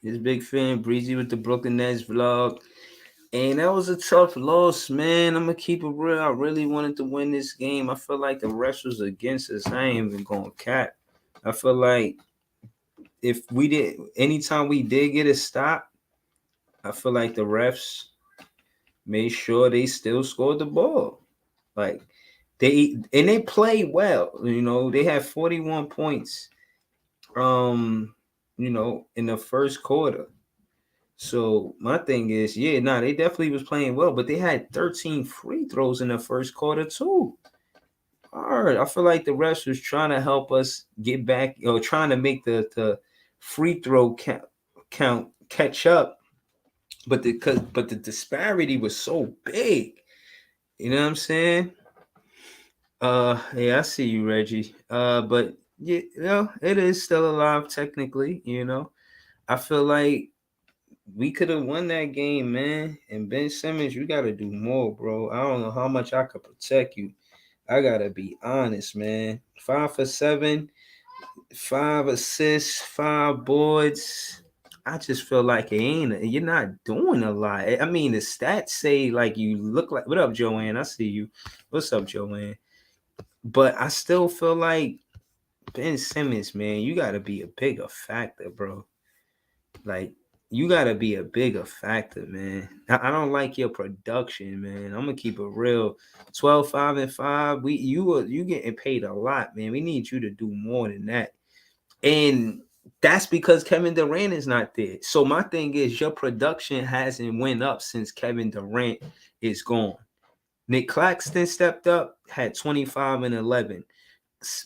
His big fan Breezy with the Brooklyn Nets vlog. And that was a tough loss, man. I'm gonna keep it real. I really wanted to win this game. I feel like the refs was against us. I ain't even going cap. I feel like if we did anytime we did get a stop, I feel like the refs made sure they still scored the ball. Like they played well. They had 41 points. In the first quarter. So my thing is, they definitely was playing well, but they had 13 free throws in the first quarter too. All right, I feel like the refs was trying to help us get back, or trying to make the free throw count catch up, but the disparity was so big. You know what I'm saying? Yeah, I see you, Reggie. But it is still alive technically. I feel like we could have won that game, man. And Ben Simmons, you got to do more, bro. I don't know how much I could protect you. I got to be honest, man. 5 for 7, 5 assists, 5 boards. I just feel like you're not doing a lot. I mean, the stats say like you look like. What up, Joanne? I see you. What's up, Joanne? But I still feel like Ben Simmons, man, you got to be a bigger factor, bro. Like, you gotta be a bigger factor, man. I don't like your production, man. I'm gonna keep it real. 12, 5, and 5. You getting paid a lot, man. We need you to do more than that. And that's because Kevin Durant is not there. So my thing is your production hasn't went up since Kevin Durant is gone. Nick Claxton stepped up, had 25 and 11.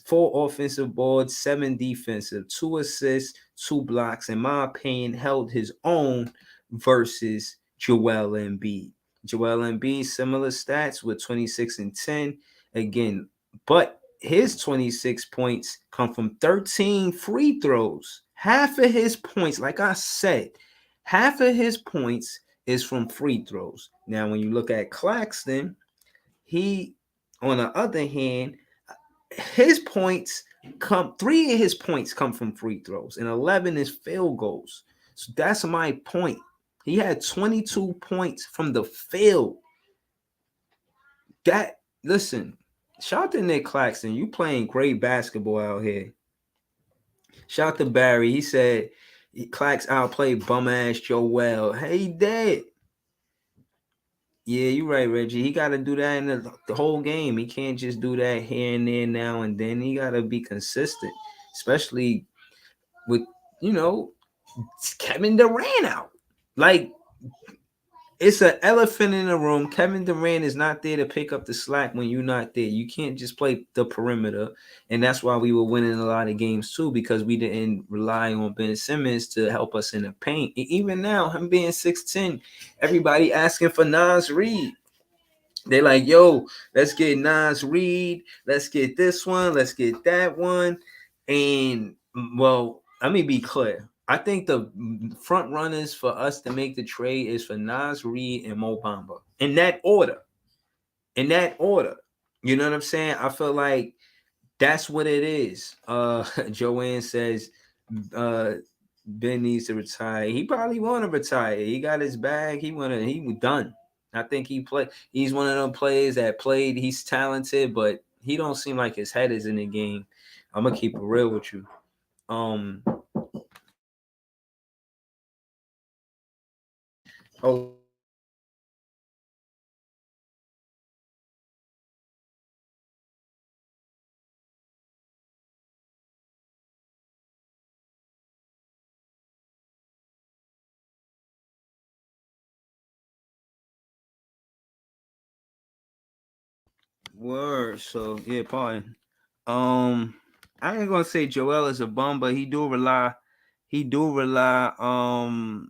4 offensive boards, 7 defensive, 2 assists, 2 blocks. In my opinion, held his own versus Joel Embiid. Joel Embiid, similar stats with 26 and 10. Again, but his 26 points come from 13 free throws. Half of his points, like I said, half of his points is from free throws. Now, when you look at Claxton, he, on the other hand, his points come 3 of his points come from free throws and 11 is field goals. So that's my point. He had 22 points from the field. That listen, shout out to Nick Claxton. You playing great basketball out here. Shout out to Barry. He said Clax outplayed bum ass Joel. Hey, he did. Yeah, you're right, Reggie. He got to do that in the whole game. He can't just do that here and there now and then. He got to be consistent, especially with, you know, Kevin Durant out. Like, it's an elephant in the room. Kevin Durant is not there to pick up the slack when you're not there. You can't just play the perimeter. And that's why we were winning a lot of games too, because we didn't rely on Ben Simmons to help us in the paint. Even now, him being 6'10", everybody asking for Nas Reed. They like, yo, let's get Nas Reed. Let's get this one. Let's get that one. And, well, let me be clear. I think the front runners for us to make the trade is for Nas Reed and Mo Bamba. In that order. In that order. You know what I'm saying? I feel like that's what it is. Joanne says Ben needs to retire. He probably want to retire. He got his bag. He was done. I think he's one of them players that played. He's talented, but he don't seem like his head is in the game. I'm gonna keep it real with you. Oh, word. So yeah, pardon. I ain't gonna say Joel is a bum, but he do rely on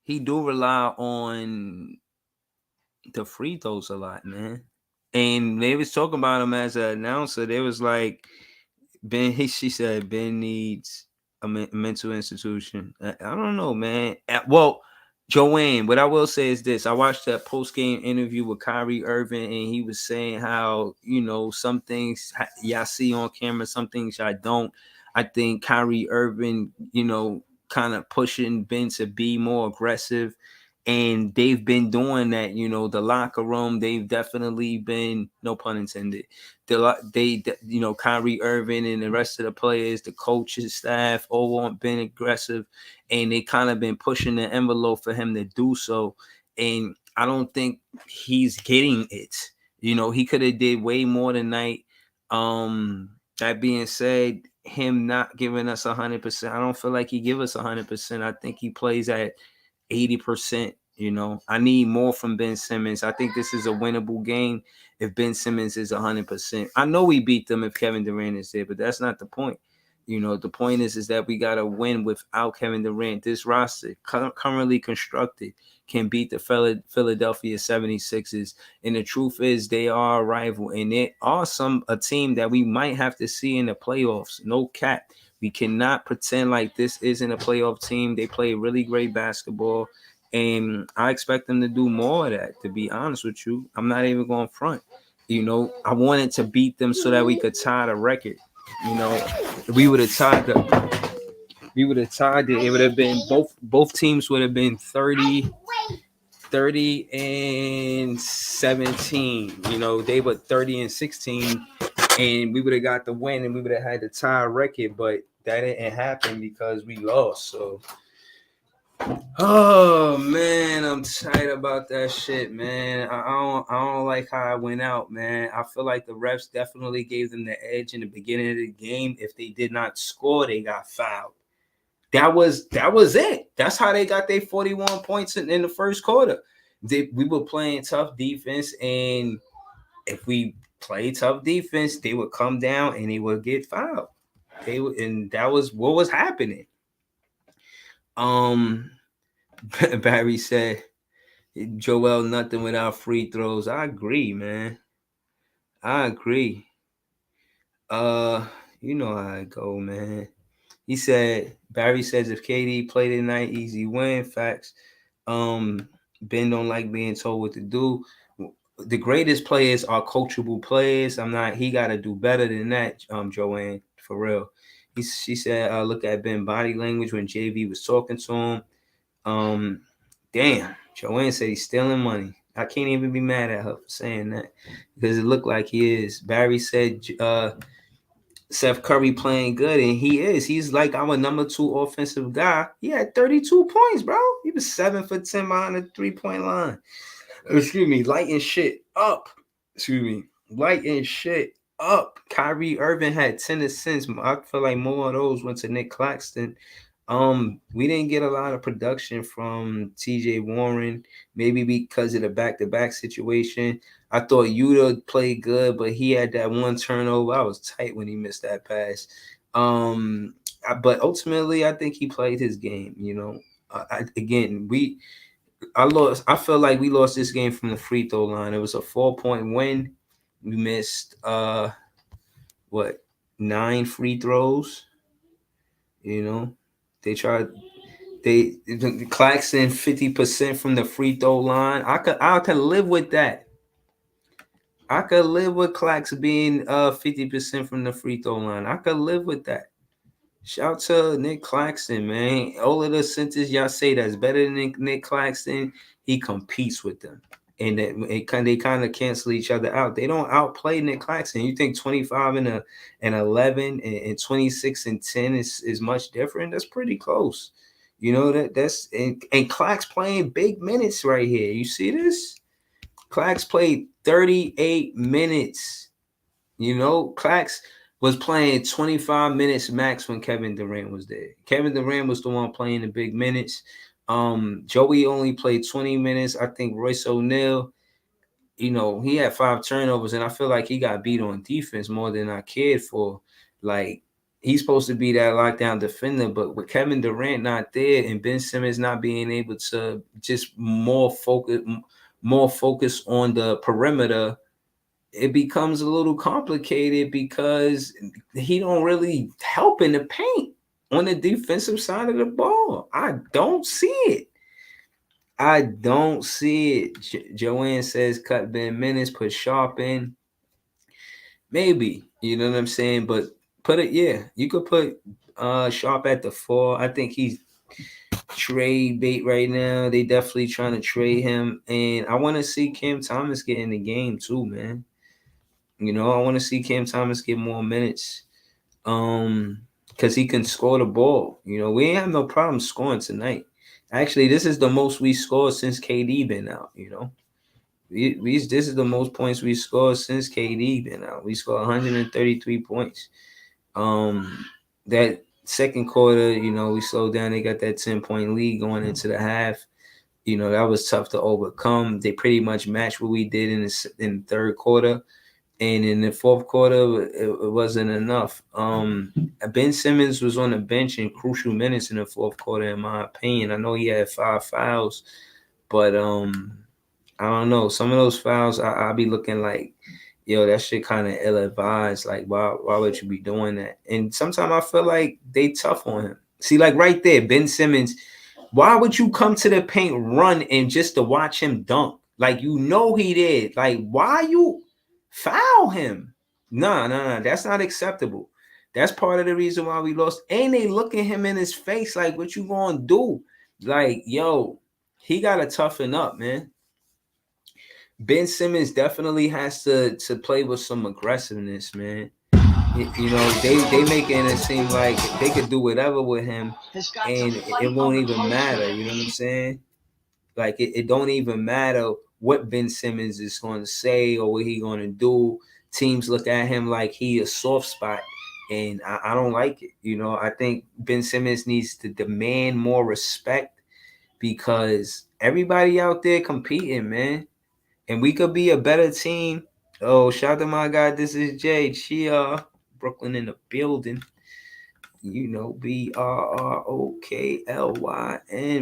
he do rely on the free throws a lot, man. And they was talking about him as an announcer. They was like, she said Ben needs a mental institution. I don't know, man. Well, Joanne, what I will say is this: I watched that post game interview with Kyrie Irving, and he was saying how some things y'all see on camera, some things y'all don't. I think Kyrie Irving, kind of pushing Ben to be more aggressive. And they've been doing that, the locker room. They've definitely been, no pun intended. Kyrie Irving and the rest of the players, the coaches, staff, all want been aggressive, and they kind of been pushing the envelope for him to do so. And I don't think he's getting it. He could have did way more tonight. That being said, him not giving us 100%, I don't feel like he give us 100%. I think he plays at 80%. I need more from Ben Simmons. I think this is a winnable game if Ben Simmons is 100%. I know we beat them if Kevin Durant is there, but that's not the point. The point is that we got to win without Kevin Durant. This roster, currently constructed, can beat the Philadelphia 76ers. And the truth is, they are a rival, and they are a team that we might have to see in the playoffs. No cap. We cannot pretend like this isn't a playoff team. They play really great basketball, and I expect them to do more of that, to be honest with you. I'm not even going front. I wanted to beat them so that we could tie the record. We would have tied it. It would have been both teams would have been 30 and 17. They were 30 and 16, and we would have got the win, and we would have had the tie record, but that didn't happen because we lost. So, oh man, I'm tight about that shit, man. I don't like how I went out, man. I feel like the refs definitely gave them the edge in the beginning of the game. If they did not score, they got fouled. That was it. That's how they got their 41 points in the first quarter. We were playing tough defense, and if we play tough defense, they would come down and they would get fouled. And that was what was happening. Barry said, Joel, nothing without free throws. I agree, man. I agree. You know how it go, man. He said, Barry says, if KD play tonight, easy win. Facts. Ben don't like being told what to do. The greatest players are coachable players. He got to do better than that, Joanne, for real. She said, look at Ben body language when JV was talking to him. Damn, Joanne said he's stealing money. I can't even be mad at her for saying that because it looked like he is. Barry said, Seth Curry playing good, and he is. He's like our number 2 offensive guy. He had 32 points, bro. He was 7 for 10 behind the 3-point line. Excuse me, lighting shit up. Lighting shit up. Kyrie Irving had 10 assists. I feel like more of those went to Nick Claxton. We didn't get a lot of production from TJ Warren, maybe because of the back-to-back situation. I thought Yuta played good, but he had that one turnover. I was tight when he missed that pass. But ultimately, I think he played his game. I feel like we lost this game from the free throw line. It was a 4-point win. We missed 9 free throws. They tried. Claxton 50% from the free throw line. I could live with that. I could live with Clax being 50% from the free throw line. I could live with that. Shout to Nick Claxton, man. All of the centers y'all say that's better than Nick Claxton, he competes with them. And they kind of cancel each other out. They don't outplay Nick Claxton. You think 25 and 11 and 26 and 10 is much different? That's pretty close. That's and Clax playing big minutes right here. You see this? Clax played 38 minutes. Clax was playing 25 minutes max when Kevin Durant was there. Kevin Durant was the one playing the big minutes. Joey only played 20 minutes. I think Royce O'Neal, he had 5 turnovers, and I feel like he got beat on defense more than I cared for. Like, he's supposed to be that lockdown defender, but with Kevin Durant not there and Ben Simmons not being able to just more focus on the perimeter, it becomes a little complicated because he don't really help in the paint on the defensive side of the ball. I don't see it. Joanne says cut Ben minutes, put Sharp in. Maybe, you know what I'm saying? But Put it, yeah. You could put Sharp at the 4. I think he's trade bait right now. They definitely trying to trade him, and I want to see Cam Thomas get in the game too, man. You know, I want to see Cam Thomas get more minutes, because he can score the ball. You know, we ain't have no problem scoring tonight. Actually, this is the most we scored since KD been out. You know, we this is the most points we scored since KD been out. We scored 133 points. That second quarter, you know, we slowed down. They got that 10-point lead going into the half. You know, that was tough to overcome. They pretty much matched what we did in the third quarter. And in the fourth quarter, it wasn't enough. Ben Simmons was on the bench in crucial minutes in the fourth quarter, in my opinion. I know he had 5 fouls, but I don't know. Some of those fouls, I'll be looking like, yo, that shit kind of ill-advised. Like, why would you be doing that? And sometimes I feel like they tough on him. See, like right there, Ben Simmons, why would you come to the paint, run, and just to watch him dunk? Like, you know he did. Like, why you foul him? Nah. That's not acceptable. That's part of the reason why we lost. And they look at him in his face like, what you gonna do? Like, yo, he gotta toughen up, man. Ben Simmons definitely has to play with some aggressiveness, man. You know, they making it seem like they could do whatever with him, and it won't even matter. You know what I'm saying? Like it don't even matter what Ben Simmons is going to say or what he going to do. Teams look at him like he a soft spot, and I don't like it. You know, I think Ben Simmons needs to demand more respect because everybody out there competing, man, and we could be a better team. Oh, shout out to my guy. This is Jay Chia, Brooklyn in the building. You know, BRROKLYN.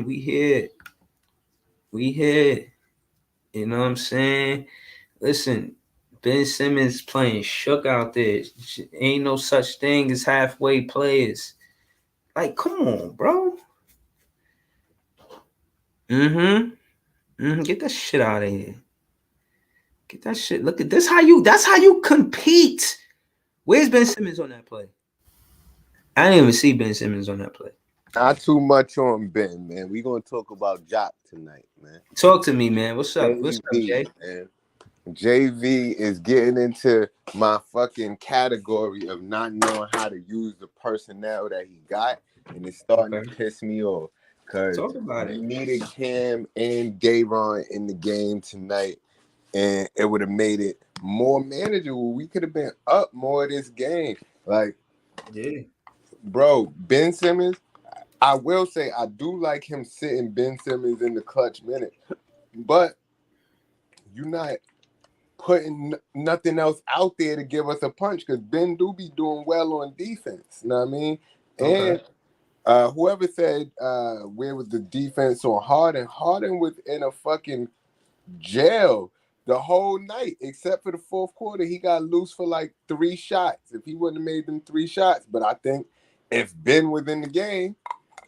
We here. We here. You know what I'm saying? Listen, Ben Simmons playing shook out there. Ain't no such thing as halfway players. Like, come on, bro. Get that shit out of here. Get that shit. Look at this. That's how you compete. Where's Ben Simmons on that play? I didn't even see Ben Simmons on that play. Not too much on Ben, man. We gonna talk about Jock tonight, man. Talk to me, man. What's up? What's up, Jay? Man. JV is getting into my fucking category of not knowing how to use the personnel that he got, and it's starting to piss me off. Cause we needed Cam and Dayron in the game tonight, and it would have made it more manageable. We could have been up more this game. Like, yeah, bro, Ben Simmons. I will say I do like him sitting Ben Simmons in the clutch minute, but you're not putting nothing else out there to give us a punch because Ben do be doing well on defense. You know what I mean? Okay. And whoever said where was the defense on Harden? Harden was in a fucking jail the whole night except for the fourth quarter. He got loose for like 3 shots. If he wouldn't have made them 3 shots, but I think if Ben was in the game,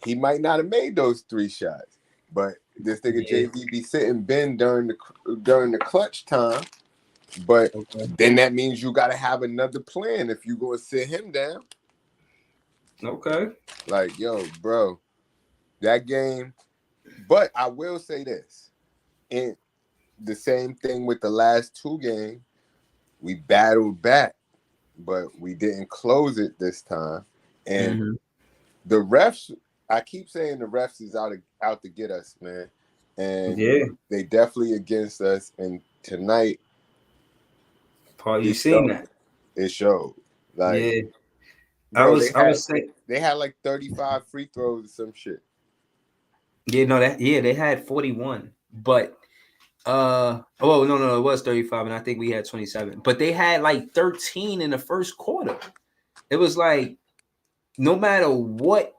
he might not have made those 3 shots. But this nigga JV be sitting Ben during the clutch time. But then that means you got to have another plan if you going to sit him down. Okay. Like, yo, bro, that game. But I will say this. And the same thing with the last 2 games. We battled back, but we didn't close it this time. And the refs, I keep saying the refs is out to get us, man. And they definitely against us. And tonight, Paul, you seen that? It showed. Like, bro, I was saying they had like 35 free throws or some shit. They had 41, but no, it was 35, and I think we had 27. But they had like 13 in the first quarter. It was like no matter what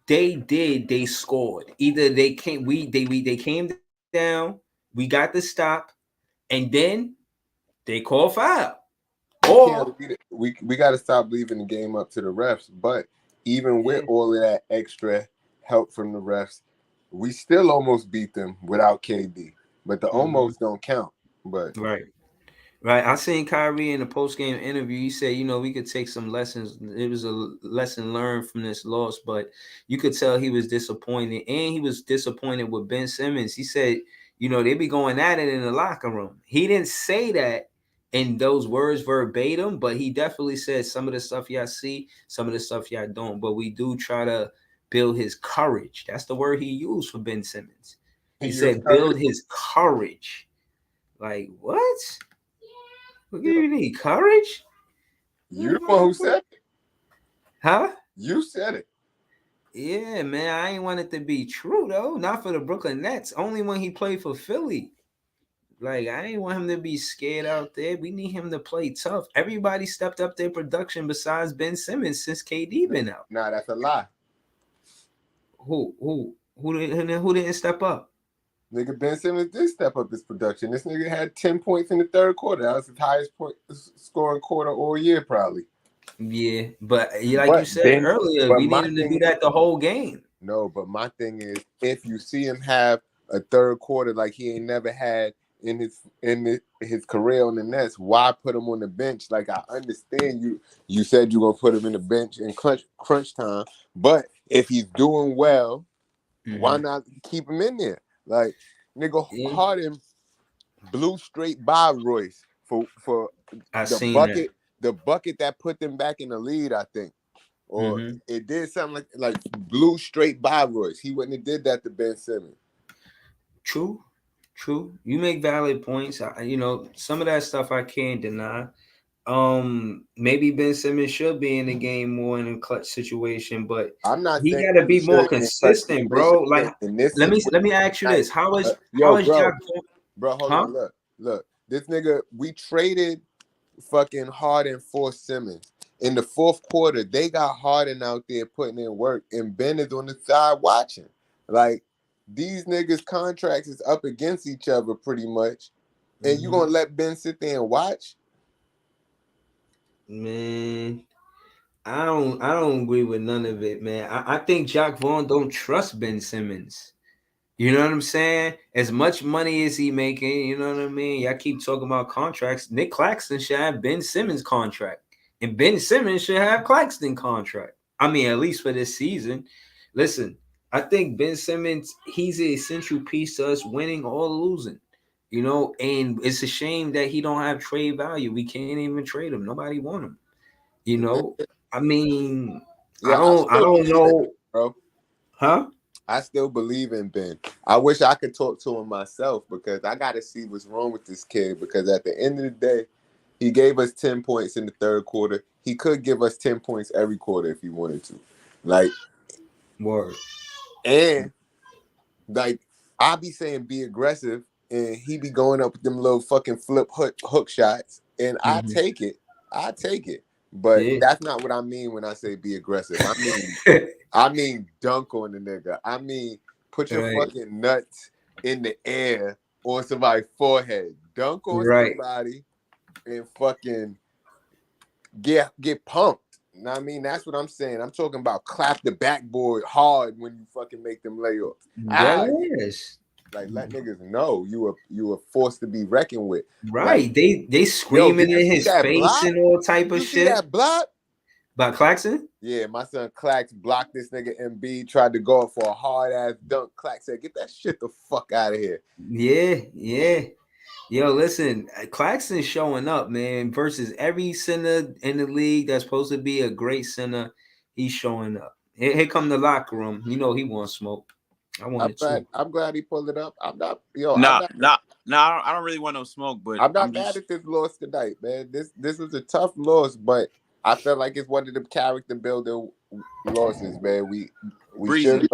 they did, they scored. Either they came down, we got the stop, and then they call foul. We got to stop leaving the game up to the refs. But even with all of that extra help from the refs, we still almost beat them without KD. But the almost don't count. But Right. I seen Kyrie in the post game interview. He said, we could take some lessons. It was a lesson learned from this loss, but you could tell he was disappointed, and he was disappointed with Ben Simmons. He said, they be going at it in the locker room. He didn't say that in those words verbatim, but he definitely said some of the stuff y'all see, some of the stuff y'all don't. But we do try to build his courage. That's the word he used for Ben Simmons. He Your said, courage, build his courage. Like, what? What do yo, you need? Courage? you the one who said it. Huh? You said it. Yeah, man. I ain't want it to be true though. Not for the Brooklyn Nets. Only when he played for Philly. Like, I ain't want him to be scared out there. We need him to play tough. Everybody stepped up their production besides Ben Simmons since KD been out. Nah, that's a lie. Who didn't step up? Nigga, Ben Simmons did step up his production. This nigga had 10 points in the third quarter. That was his highest point scoring quarter all year, probably. Yeah, but like you But said Ben, earlier, but we need my him to thing do that is, the whole game. no, but my thing is, if you see him have a third quarter like he ain't never had in his career on the Nets, why put him on the bench? Like, I understand you said you're gonna put him in the bench in crunch time, but if he's doing well, why Mm-hmm. not keep him in there? Like, nigga, Yeah, Harden blew straight by Royce for I the seen that. bucket, the bucket that put them back in the lead, I think. Or Mm-hmm. it did something like blew straight by Royce. He wouldn't have did that to Ben Simmons. True, true. You make valid points. Some of that stuff I can't deny. Maybe Ben Simmons should be in the game more in a clutch situation, but I'm not he saying got to he be more should in clutch consistent, situation bro. Like, in this let me situation ask you tonight. this: how Yo, is Jack? bro, hold Huh? on. Look. This nigga, we traded fucking Harden for Simmons. In the fourth quarter, they got Harden out there putting in work, and Ben is on the side watching. Like, these niggas' contracts is up against each other pretty much, and you Mm-hmm. gonna let Ben sit there and watch? Man, I don't agree with none of it, man. I think Jack Vaughn don't trust Ben Simmons. You know what I'm saying? As much money as he making, you know what I mean? Y'all keep talking about contracts. Nick Claxton should have Ben Simmons' contract, and Ben Simmons should have Claxton contract. I mean, at least for this season. Listen, I think Ben Simmons, he's an essential piece to us winning or losing. And it's a shame that he don't have trade value. We can't even trade him. Nobody want him. You know, I mean, I Yeah, I don't, I still don't believe in know, Ben, bro. huh? I still believe in Ben. I wish I could talk to him myself because I got to see what's wrong with this kid. Because at the end of the day, he gave us 10 points in the third quarter. He could give us 10 points every quarter if he wanted to. Like, Word. and like, I be saying be aggressive, and he be going up with them little fucking flip hook shots, and I Hmm. take it. I take it. But Yeah. that's not what I mean when I say be aggressive. I mean dunk on the nigga. I mean put your Right. fucking nuts in the air on somebody's forehead. Dunk on Right. somebody and fucking get pumped. You know what I mean? That's what I'm saying. I'm talking about clap the backboard hard when you fucking make them layups. That Ah, is. like let niggas know you were forced to be reckoned with. Like, Right. They yo, did screaming you in see his that face block? and all type Did of you see shit. that block? About Claxton? Yeah, my son Clax blocked this nigga MB, tried to go up for a hard ass dunk. Clax said, "Get that shit the fuck out of here." Yeah, yeah. Yo, listen, Claxton's showing up, man, versus every center in the league that's supposed to be a great center. He's showing up. Here come the locker room. He wants smoke. I want I'm it glad. too. I'm glad he pulled it up. I'm not. Yo, I'm Nah, not. nah, nah. I don't really want no smoke, but I'm I'm not mad just at this loss tonight, man. This was a tough loss, but I feel like it's one of the character building losses, man. We should breezy.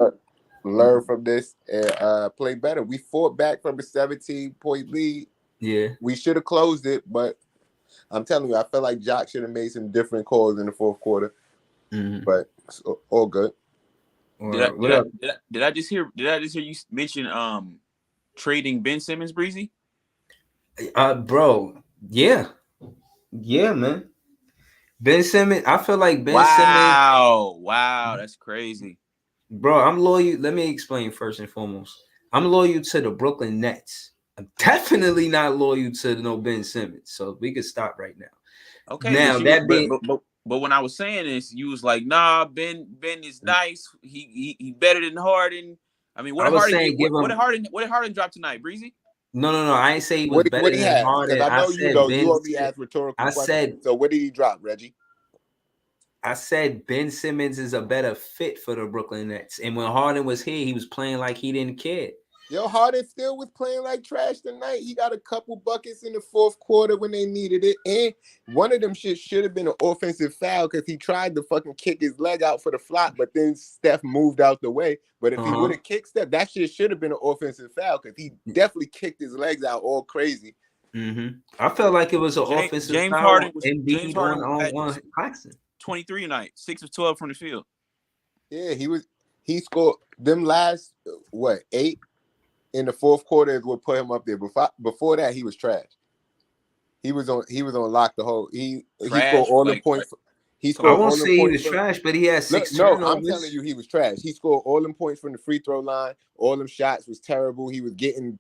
learn from this and play better. We fought back from a 17-point lead. Yeah. We should have closed it, but I'm telling you, I feel like Jock should have made some different calls in the fourth quarter. Mm-hmm. But it's all good. Did I Or did what I up? did I just hear you mention trading Ben Simmons, breezy? Bro. Yeah. Yeah, man. Ben Simmons. I feel like Ben Simmons. Wow, that's crazy. Bro, I'm loyal. Let me explain first and foremost. I'm loyal to the Brooklyn Nets. I'm definitely not loyal to no Ben Simmons. So we could stop right now. Okay, but Now you that being, but when I was saying this, you was like, nah, Ben is nice. He better than Harden. I mean, what I did was Harden saying, get? give him. What did Harden drop tonight, Breezy? No. I ain't say he was What better he than had? Because Harden. I I know you said know Ben. you only ask rhetorical I questions. said So what did he drop, Reggie? I said Ben Simmons is a better fit for the Brooklyn Nets. And when Harden was here, he was playing like he didn't care. Yo, Harden still was playing like trash tonight. He got a couple buckets in the fourth quarter when they needed it. And one of them shit should have been an offensive foul because he tried to fucking kick his leg out for the flop, but then Steph moved out the way. But if he would Uh-huh. have kicked Steph, that shit should have been an offensive foul because he definitely kicked his legs out all crazy. I felt like it was an offensive foul on James Embiid Harden on Claxton. 23 tonight, 6 of 12 from the field. Yeah, he scored them last what 8 in the fourth quarter is what put him up there. Before that, he was trash. He was on lock the whole. He scored Trash, all the like points. He I scored won't all the say he points was from. trash, but he had Look, 6 no, I'm telling turnovers. you, he was trash. He scored all them points from the free throw line. All them shots was terrible. He was getting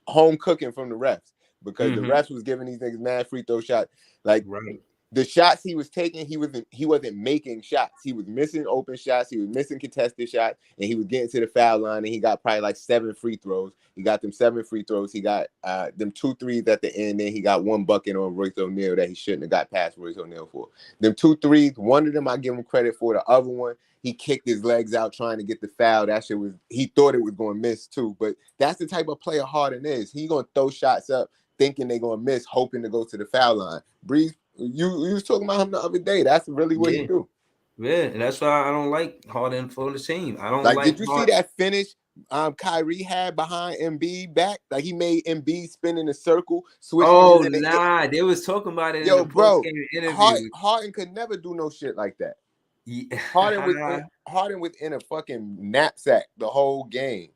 home cooking from the refs because the refs was giving these niggas mad free throw shots. Like Right. the shots he was taking, he wasn't making shots. He was missing open shots. He was missing contested shots, and he was getting to the foul line. And he got probably like 7 free throws. He got them 7 free throws. He got them 2 threes at the end. Then he got one bucket on Royce O'Neal that he shouldn't have got past Royce O'Neal for. Them 2 threes. One of them I give him credit for. The other one, he kicked his legs out trying to get the foul. That shit was. He thought it was going to miss too. But that's the type of player Harden is. He gonna throw shots up thinking they're gonna miss, hoping to go to the foul line. Breeze, you was talking about him the other day. That's really what he Yeah. do. Yeah. And that's why I don't like Harden for the team. I don't Like, like did you see Harden. that finish Kyrie had behind Embiid back? Like he made Embiid spin in a circle, switched Oh, it in the nah. They was talking about it in yo, the post bro. game interview. Harden could never do no shit like that. Yeah. Harden was in a fucking knapsack the whole game.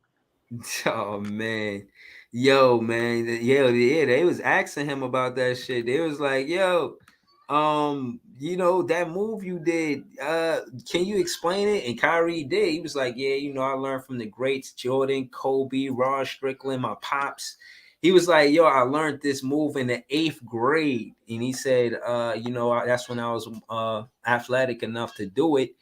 Oh man, yo man, yeah, they was asking him about that shit. They was like, yo, that move you did, can you explain it? And Kyrie did. He was like, yeah, I learned from the greats, Jordan, Kobe, Rod Strickland, my pops. He was like, yo, I learned this move in the 8th grade, and he said, that's when I was athletic enough to do it.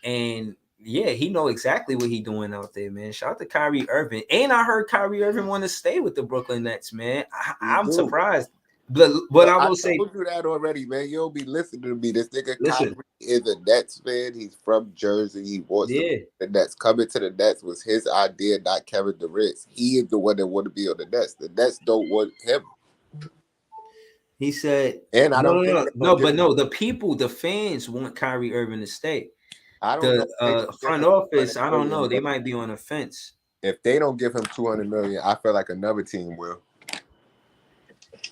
And yeah, he know exactly what he doing out there, man. Shout out to Kyrie Irving. And I heard Kyrie Irving want to stay with the Brooklyn Nets, man. He I'm do. surprised. But But I I will say, told you that already, man. You don't be listening to me. This nigga listen, Kyrie is a Nets fan. He's from Jersey. He wants to be yeah. the Nets. Coming to the Nets was his idea, not Kevin Durant's. He is the one that want to be on the Nets. The Nets don't want him. He said, And I no, don't no, think no, they're gonna no, give but him. no, the fans want Kyrie Irving to stay. I don't know The if they don't give front him office, 200 I don't know. million, They but might be on the fence. if they don't give him 200 million, I feel like another team will.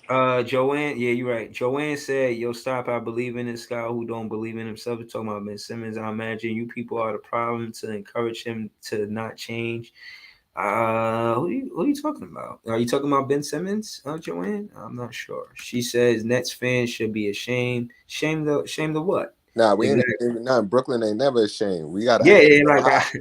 Joanne, yeah, you're right. Joanne said, "Yo, stop! I believe in this guy who don't believe in himself." We're talking about Ben Simmons. I imagine you people are the problem to encourage him to not change. Who you talking about? Are you talking about Ben Simmons, Joanne? I'm not sure. She says Nets fans should be ashamed. Shame the what? Nah, we ain't Exactly. ashamed. Nah, Brooklyn ain't never ashamed. We got Yeah, to yeah, act high.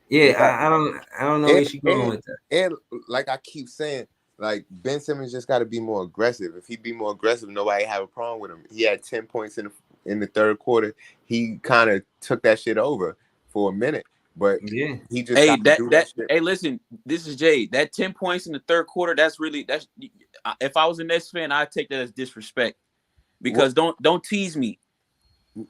We got I don't know and where she going and with that. and like I keep saying, like Ben Simmons just got to be more aggressive. If he be more aggressive, nobody have a problem with him. He had 10 points in the third quarter. He kind of took that shit over for a minute, but Yeah, he just Hey, got to do that shit. hey, listen, this is Jay. That 10 points in the third quarter, that's if I was a Nets fan, I'd take that as disrespect. What Because don't tease me.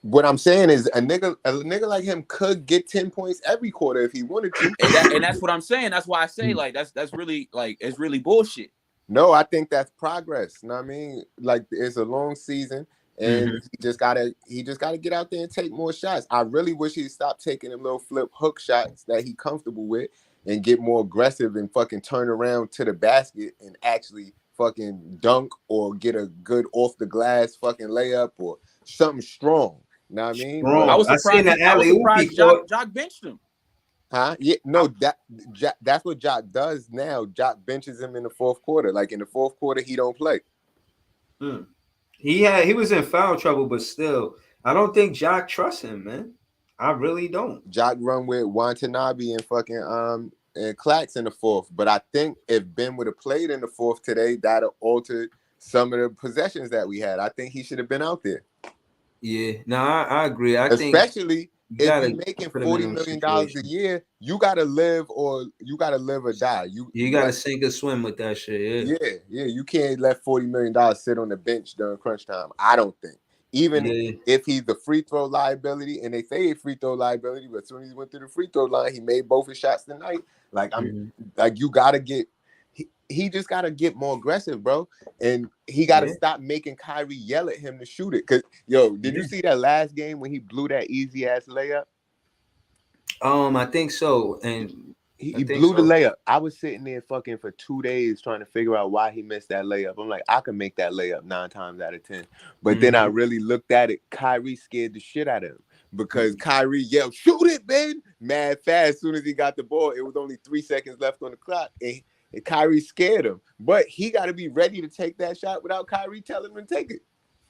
what I'm saying is a nigga like him could get 10 points every quarter if he wanted to. And that's what I'm saying. That's why I say like that's really like it's really bullshit. No, I think that's progress. You know what I mean? Like it's a long season and hmm he just gotta get out there and take more shots. I really wish he'd stop taking them little flip hook shots that he comfortable with and get more aggressive and fucking turn around to the basket and actually fucking dunk or get a good off the glass fucking layup or something strong. You know what I mean? But I strong. was I seen surprised the I was alley oop surprised before. Jock benched him. huh? Yeah, I, no, that's what Jock does now. Jock benches him in the fourth quarter. Like in the fourth quarter, he don't play. Mm. He was in foul trouble, but still, I don't think Jock trusts him, man. I really don't. Jock run with Watanabe and fucking and Clax in the fourth. But I think if Ben would have played in the fourth today, that'd have altered some of the possessions that we had. I think he should have been out there. Yeah, no, I agree. I think Especially you if gotta you're making put him in $40 those million a situations. year, you gotta live or die. You gotta sink or swim with that shit. Yeah. You can't let $40 million sit on the bench during crunch time. I don't think. Even Yeah, if he's the free throw liability, and they say he's free throw liability, but as soon as he went through the free throw line, he made both his shots tonight. Like you gotta get. He just gotta get more aggressive, bro, and he gotta stop making Kyrie yell at him to shoot it. Cause did you see that last game when he blew that easy ass layup? I think so, and He blew the layup. I was sitting there fucking for 2 days trying to figure out why he missed that layup. I'm like, I can make that layup 9 times out of 10. But then I really looked at it. Kyrie scared the shit out of him because Kyrie yelled, "Shoot it, man!" Mad fast. As soon as he got the ball, it was only 3 seconds left on the clock, and Kyrie scared him. But he got to be ready to take that shot without Kyrie telling him to take it.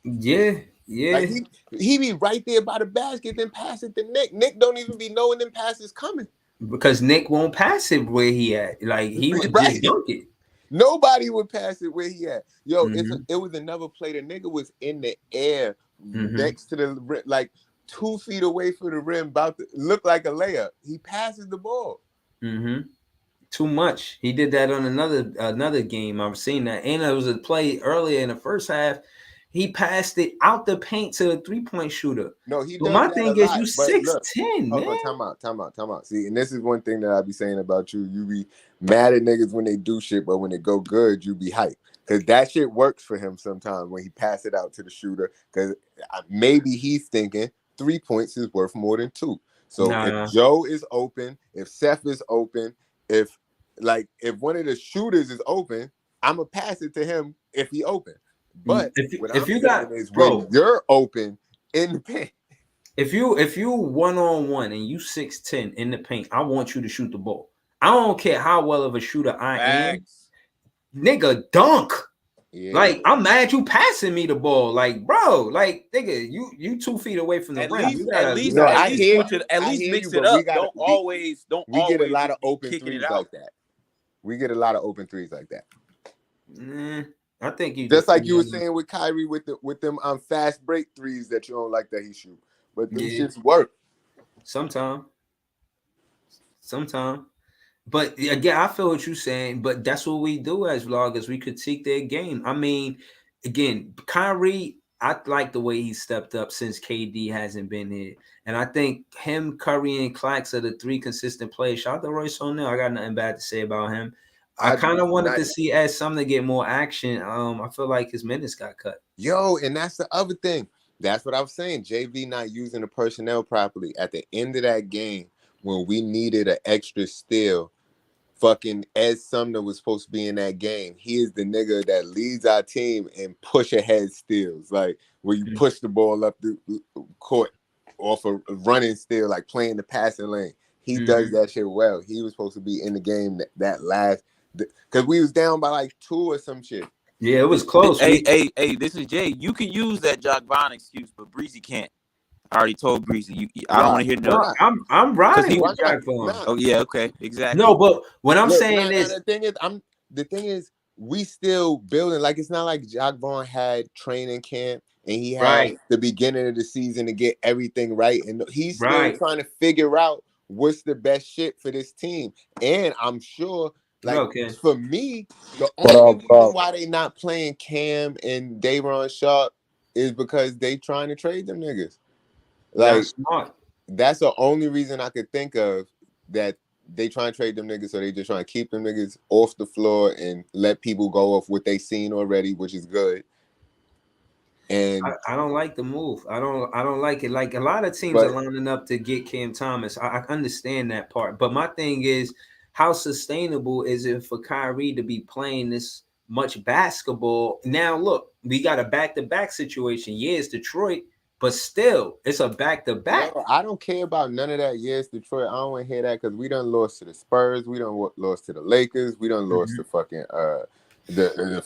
Yeah. Like he be right there by the basket, then pass it to Nick. Nick don't even be knowing them passes coming. Because Nick won't pass it where he at. Like he would just dunk it. Nobody would pass it where he at. It was another play. The nigga was in the air next to the rim, like 2 feet away from the rim, about to look like a layup. He passes the ball. Too much. He did that on another game. I've seen that. And it was a play earlier in the first half. He passed it out the paint to a 3-point shooter. No, he but does my that thing a is, lot. you 6'10", man. Time out. See, and this is one thing that I be saying about you. You be mad at niggas when they do shit, but when they go good, you be hyped. Because that shit works for him sometimes when he pass it out to the shooter. Because maybe he's thinking 3 points is worth more than 2. So if Joe is open, if Seth is open, if one of the shooters is open, I'm going to pass it to him if he open. But if you got when you're open in the paint, if you 1-on-1 and you 6'10" in the paint, I want you to shoot the ball. I don't care how well of a shooter I am, nigga. Dunk. Yeah. Like I'm mad you passing me the ball, like bro, like nigga, you 2 feet away from the rim. At least mix it up. Don't always get a lot of open threes like that. We get a lot of open threes like that. I think you just like you were saying with Kyrie with them fast break threes that you don't like that he shoot, but them shits work sometimes. But again, I feel what you're saying. But that's what we do as vloggers. We critique their game. I mean, again, Kyrie, I like the way he stepped up since KD hasn't been here, and I think him, Curry, and Clax are the 3 consistent players. Shout out to Royce O'Neal. I got nothing bad to say about him. I kind of wanted to see as something to get more action. I feel like his minutes got cut. And that's the other thing. That's what I was saying. JV not using the personnel properly. At the end of that game, when we needed an extra steal, fucking Ed Sumner was supposed to be in that game. He is the nigga that leads our team and push ahead steals. Like where you push the ball up the court off a running steal, like playing the passing lane. He does that shit well. He was supposed to be in the game that last. Because we was down by like 2 or some shit. Yeah, it was close. Hey, this is Jay. You can use that Jock Vaughn excuse, but Breezy can't. I already told Breezy. I don't want to hear no. I'm riding with Jock Vaughn. Oh yeah, okay, exactly. No, but what I'm saying is the thing is we still building. Like it's not like Jock Vaughn had training camp and he had the beginning of the season to get everything right, and he's still trying to figure out what's the best shit for this team. And I'm sure. For me, the only reason why they not playing Cam and Day'Ron Sharp is because they trying to trade them niggas. Like that's the only reason I could think of that they trying to trade them niggas. So they just trying to keep them niggas off the floor and let people go off what they seen already, which is good. And I don't like the move. I don't like it. Like a lot of teams are lining up to get Cam Thomas. I understand that part, but my thing is, how sustainable is it for Kyrie to be playing this much basketball? Now, look, we got a back-to-back situation. Yeah, it's Detroit, but still, it's a back-to-back. I don't care about none of that. Yes, Detroit. I don't want to hear that because we done lost to the Spurs. We done lost to the Lakers. We done lost to fucking the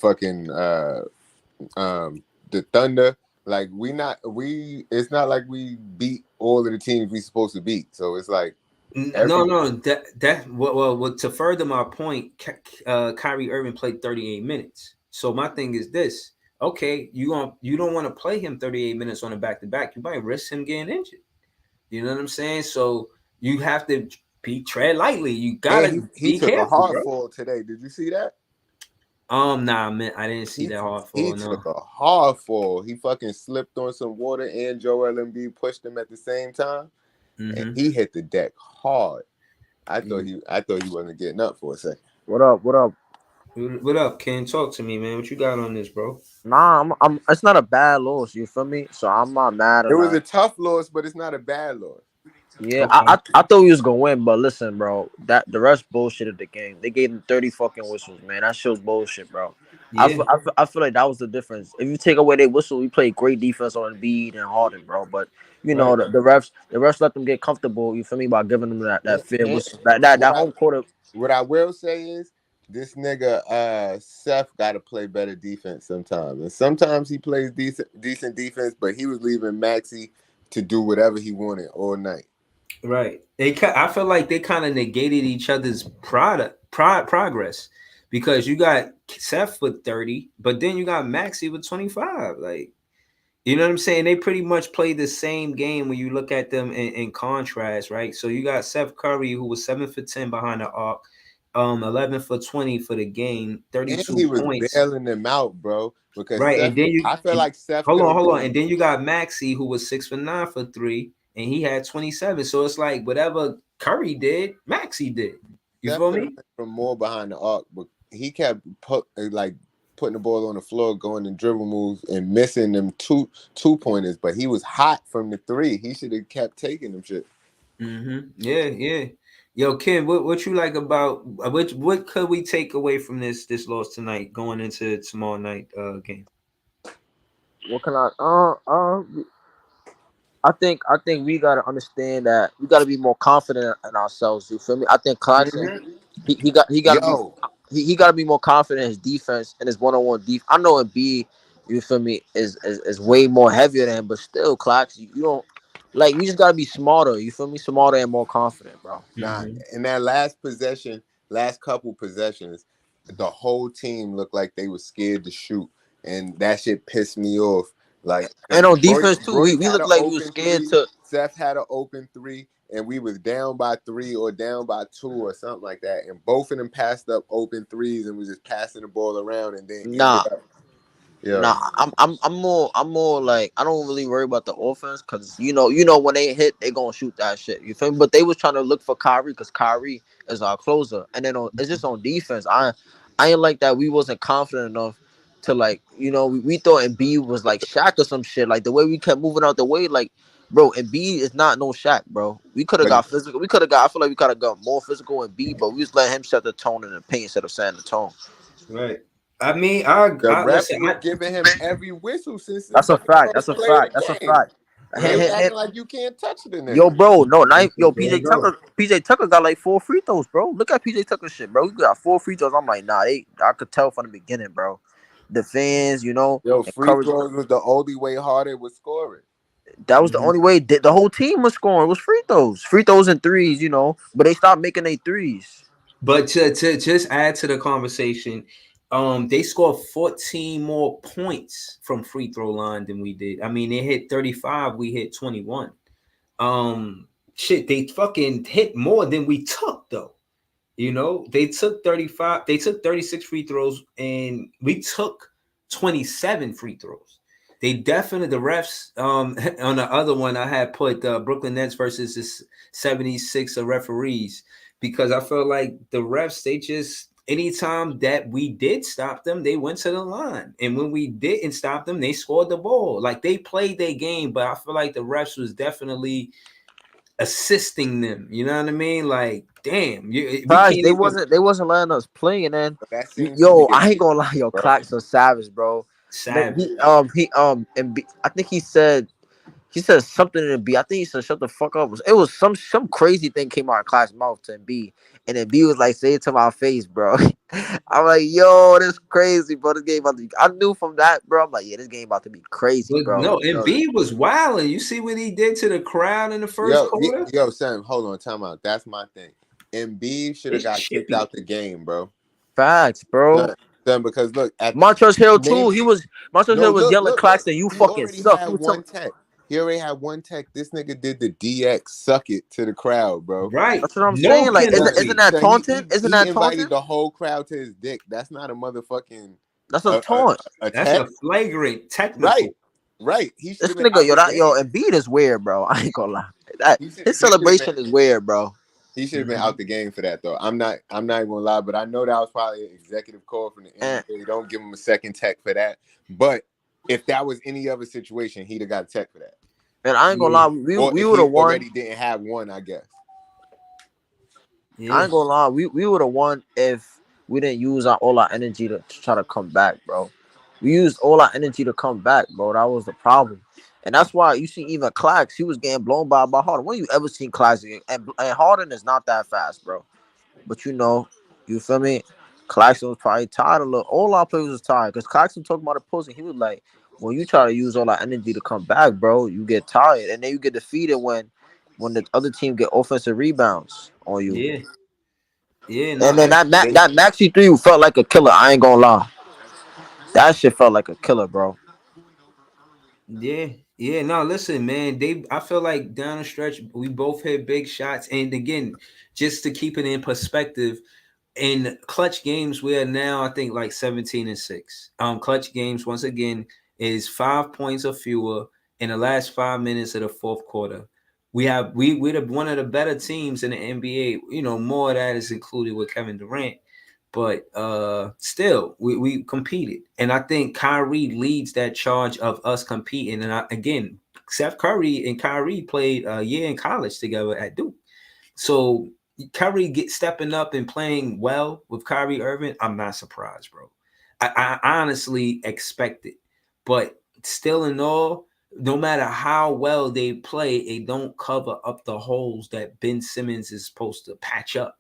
Thunder. Like it's not like we beat all of the teams we supposed to beat. So it's like No, Every no, that well, to further my point, Kyrie Irving played 38 minutes. So my thing is this: okay, you don't want to play him 38 minutes on a back to back. You might risk him getting injured. You know what I'm saying? So you have to be tread lightly. You and gotta he be took a careful, hard bro. fall today. Did you see that? Nah, man, I didn't see He that hard he fall. No. took a hard fall. He fucking slipped on some water, and Joel Embiid pushed him at the same time, and Mm-hmm. he hit the deck hard. Yeah. I thought he wasn't getting up for a second. What up? What up? What up, Ken? Talk to me, man. What you got on this, bro? Nah, I'm. It's not a bad loss. You feel me? So I'm not mad It or was a nothing. tough loss, but it's not a bad loss. Yeah, Okay. I thought we was gonna win, but listen, bro, that the rest bullshit of the game. They gave them 30 fucking whistles, man. That shows bullshit, bro. Yeah. I feel like that was the difference. If you take away their whistle, we played great defense on Embiid and Harden, bro. But you know Right. the refs let them get comfortable. You feel me by giving them that And, fair and whistle. That what I home quarter. what I will say is this nigga Seth got to play better defense sometimes, and sometimes he plays decent defense, but he was leaving Maxi to do whatever he wanted all night. Right. I feel like they kind of negated each other's progress because you got Seth with 30, but then you got Maxi with 25. Like, you know what I'm saying? They pretty much played the same game when you look at them in contrast, right? So you got Seth Curry, who was 7 for 10 behind the arc, 11 for 20 for the game, And 32 he was points. bailing them out, bro, because Right. And Seth. then you I feel and, like Seth could have hold on. won. And then you got Maxi, who was 6 for 9 for 3, and he had 27. So it's like whatever Curry did, Maxi did. You Steph feel could have me? went from more behind the arc, but he kept putting the ball on the floor, going in dribble moves and missing them two pointers. But he was hot from the three. He should have kept taking them shit. Yeah, yeah. Yo, Ken, what you like about what could we take away from this loss tonight going into tomorrow night game? What can I? I think we gotta understand that we gotta be more confident in ourselves. You feel me? I think Clarkson, Mm-hmm. he gotta be Yo, he gotta be more confident in his defense and his 1-on-1 defense. I know Embiid, you feel me, is way more heavier than him, but still, Clarkson, you don't like. We just gotta be smarter. You feel me? Smarter and more confident, bro. nah. Mm-hmm. In that last possession, last couple possessions, the whole team looked like they were scared to shoot, and that shit pissed me off. Like, And cause on defense too, we, Royce we had look an like we was open scared three, to. Seth had an open three, and we was down by 3 or down by 2 or something like that. And both of them passed up open threes and was just passing the ball around and then ended Nah, up. Yeah, Nah, I'm more like I don't really worry about the offense because you know when they hit they gonna shoot that shit. You feel me? But they was trying to look for Kyrie because Kyrie is our closer, and then it's just on defense. I ain't like that. We wasn't confident enough to like we thought Embiid was like Shaq or some shit. Like the way we kept moving out the way, like bro, Embiid is not no Shaq, bro. We could have but got physical. We could have got. I feel like we could have got more physical in B, but we just let him set the tone in the paint instead of setting the tone. Right. I mean, the I refs listen. was giving him every whistle since the That's a fucking fact. That's first a play of fact. the That's a game, fact. and they was acting like you can't touch the Yo, nigga. bro, no, not yo, There you PJ go. Tucker. PJ Tucker got like 4 free throws, bro. Look at PJ Tucker shit, bro. He got 4 free throws. I'm like, nah, I could tell from the beginning, bro. The fans, Yo, free encourage. throws was the only way Harden was scoring. That was the Mhm. only way the whole team was scoring was free throws and threes, But they stopped making their threes. But to just add to the conversation, they scored 14 more points from free throw line than we did. I mean, they hit 35, we hit 21. Shit, they fucking hit more than we took though. They took 35, they took 36 free throws, and we took 27 free throws. They definitely the refs on the other one I had put Brooklyn Nets versus the 76 referees because I felt like the refs they just anytime that we did stop them, they went to the line. And when we didn't stop them, they scored the ball. Like they played their game, but I feel like the refs was definitely assisting them. You know what I mean? Like, damn, we Besides, can't even they wasn't letting us play, and then But that seems to be yo, the I ain't issue, gonna lie, yo, bro. Clock's so savage, bro. Man, savage. I think he said He said something to B. I think he said shut the fuck up. It was some crazy thing came out of Clax's mouth to B, and then B was like, "Say it to my face, bro." I'm like, "Yo, this crazy, bro. This game about to." I knew from that, bro. I'm like, "Yeah, this game about to be crazy, But bro." no, Yo, Embiid was wilding. You see what he did to the crowd in the first yo, quarter? yo, Sam, hold on, time out. That's my thing. Embiid should have It's got kicked chippy. out the game, bro. Facts, bro. Son, because look at Montrezl Hill name. too. Montrezl No, Hill was look, yelling look, look. Claxton, "You He fucking already suck." had He was telling. one tech. He already had one tech. This nigga did the DX suck it to the crowd, bro. Right. That's what I'm No saying. Like, Son, isn't penalty. that son, taunting? Isn't he that taunting? invited the whole crowd to his dick. That's not a motherfucking That's a a, a, taunt. a That's tech. a flagrant Right, technical. right. He should This have been nigga, out the yo, game. Embiid is weird, bro. I ain't gonna lie. That his He should have been celebration is weird, bro. he should have been Mhm. out the game for that though. I'm not even gonna lie, but I know that was probably an executive call from the And NBA. Don't give him a second tech for that. But if that was any other situation, he'd have got a tech for that. and I ain't gonna Yeah. lie, Or we if would he have won. already didn't have one, I guess. I Yeah. ain't gonna lie, we would have won if we didn't use all our energy to try to come back, bro. We used all our energy to come back, bro. That was the problem. And that's why you see even Clax, he was getting blown by Harden. When you ever seen Clax? And Harden is not that fast, bro. But you feel me? Claxton was probably tired a little. All our players was tired because Claxton talking about the posting. He was like, when you try to use all that energy to come back, bro, you get tired. And then you get defeated when the other team get offensive rebounds on you. Yeah. Yeah. No, And then absolutely. that Maxi three felt like a killer. I ain't gonna lie. That shit felt like a killer, bro. Yeah, yeah. No, listen, man. I feel like down the stretch, we both hit big shots. And again, just to keep it in perspective, in clutch games, we are now, I think, like 17-6. Clutch games, once again, is 5 points or fewer in the last 5 minutes of the fourth quarter. We're one of the better teams in the NBA. More of that is included with Kevin Durant. But still, we competed, and I think Kyrie leads that charge of us competing. And again, Seth Curry and Kyrie played a year in college together at Duke, so Curry stepping up and playing well with Kyrie Irving. I'm not surprised, bro. I honestly expect it, but still, in all, no matter how well they play, they don't cover up the holes that Ben Simmons is supposed to patch up.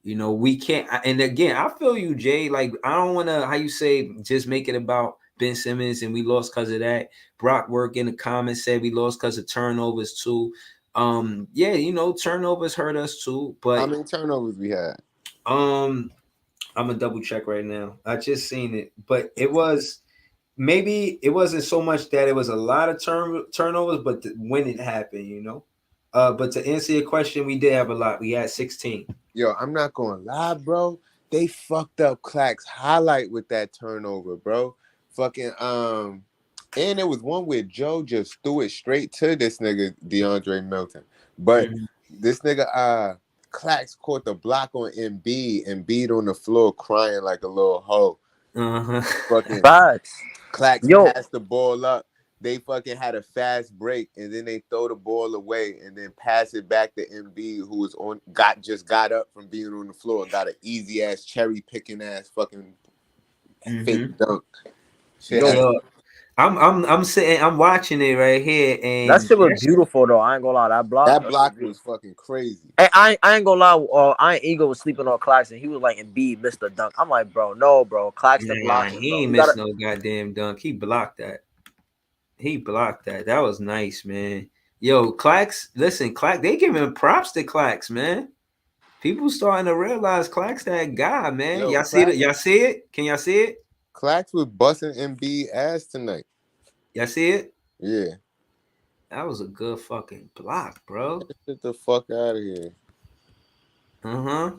We can't. And again, I feel you, Jay. Like, I don't want to, how you say, just make it about Ben Simmons and we lost because of that. Brock Work in the comments said we lost because of turnovers too. Yeah, turnovers hurt us too. How But many turnovers we had? um, I'm gonna double check right now. I just seen it, but maybe it wasn't so much that it was a lot of turnovers, but when it happened. But to answer your question, we did have a lot. We had 16. Yo, I'm not gonna lie, bro. They fucked up Clack's highlight with that turnover, bro. Fucking and it was one where Joe just threw it straight to this nigga DeAndre Milton. But Mhm. this nigga Clax caught the block on Embiid on the floor crying like a little hoe. Uh-huh. Fucking Facts. Clax Yo, passed the ball up. They fucking had a fast break, and then they throw the ball away, and then pass it back to MB, who was just got up from being on the floor, got an easy ass cherry picking ass fucking fake Hmm. dunk. Shit yo, had Yo, I'm sitting, I'm watching it right here, that and shit was beautiful though. I ain't gonna lie. That block, that that shit was block beautiful. was fucking crazy. Hey, I ain't gonna lie. I ain't ego was sleeping on Claxton. He was like, Embiid missed the dunk. I'm like, bro, no, bro. Claxton nah, blocked it, he bro. ain't You missed gotta. no goddamn dunk. He blocked that. He blocked that. That was nice, man. Yo, Clax, listen, Clax, they giving props to Clax, man. People starting to realize Clax that guy, man. Yo, Y'all see it? Y'all see it? Can y'all see it? Clax was busting MB ass tonight. Y'all see it? Yeah, That was a good fucking block, bro. get the fuck out of here. Uh-huh.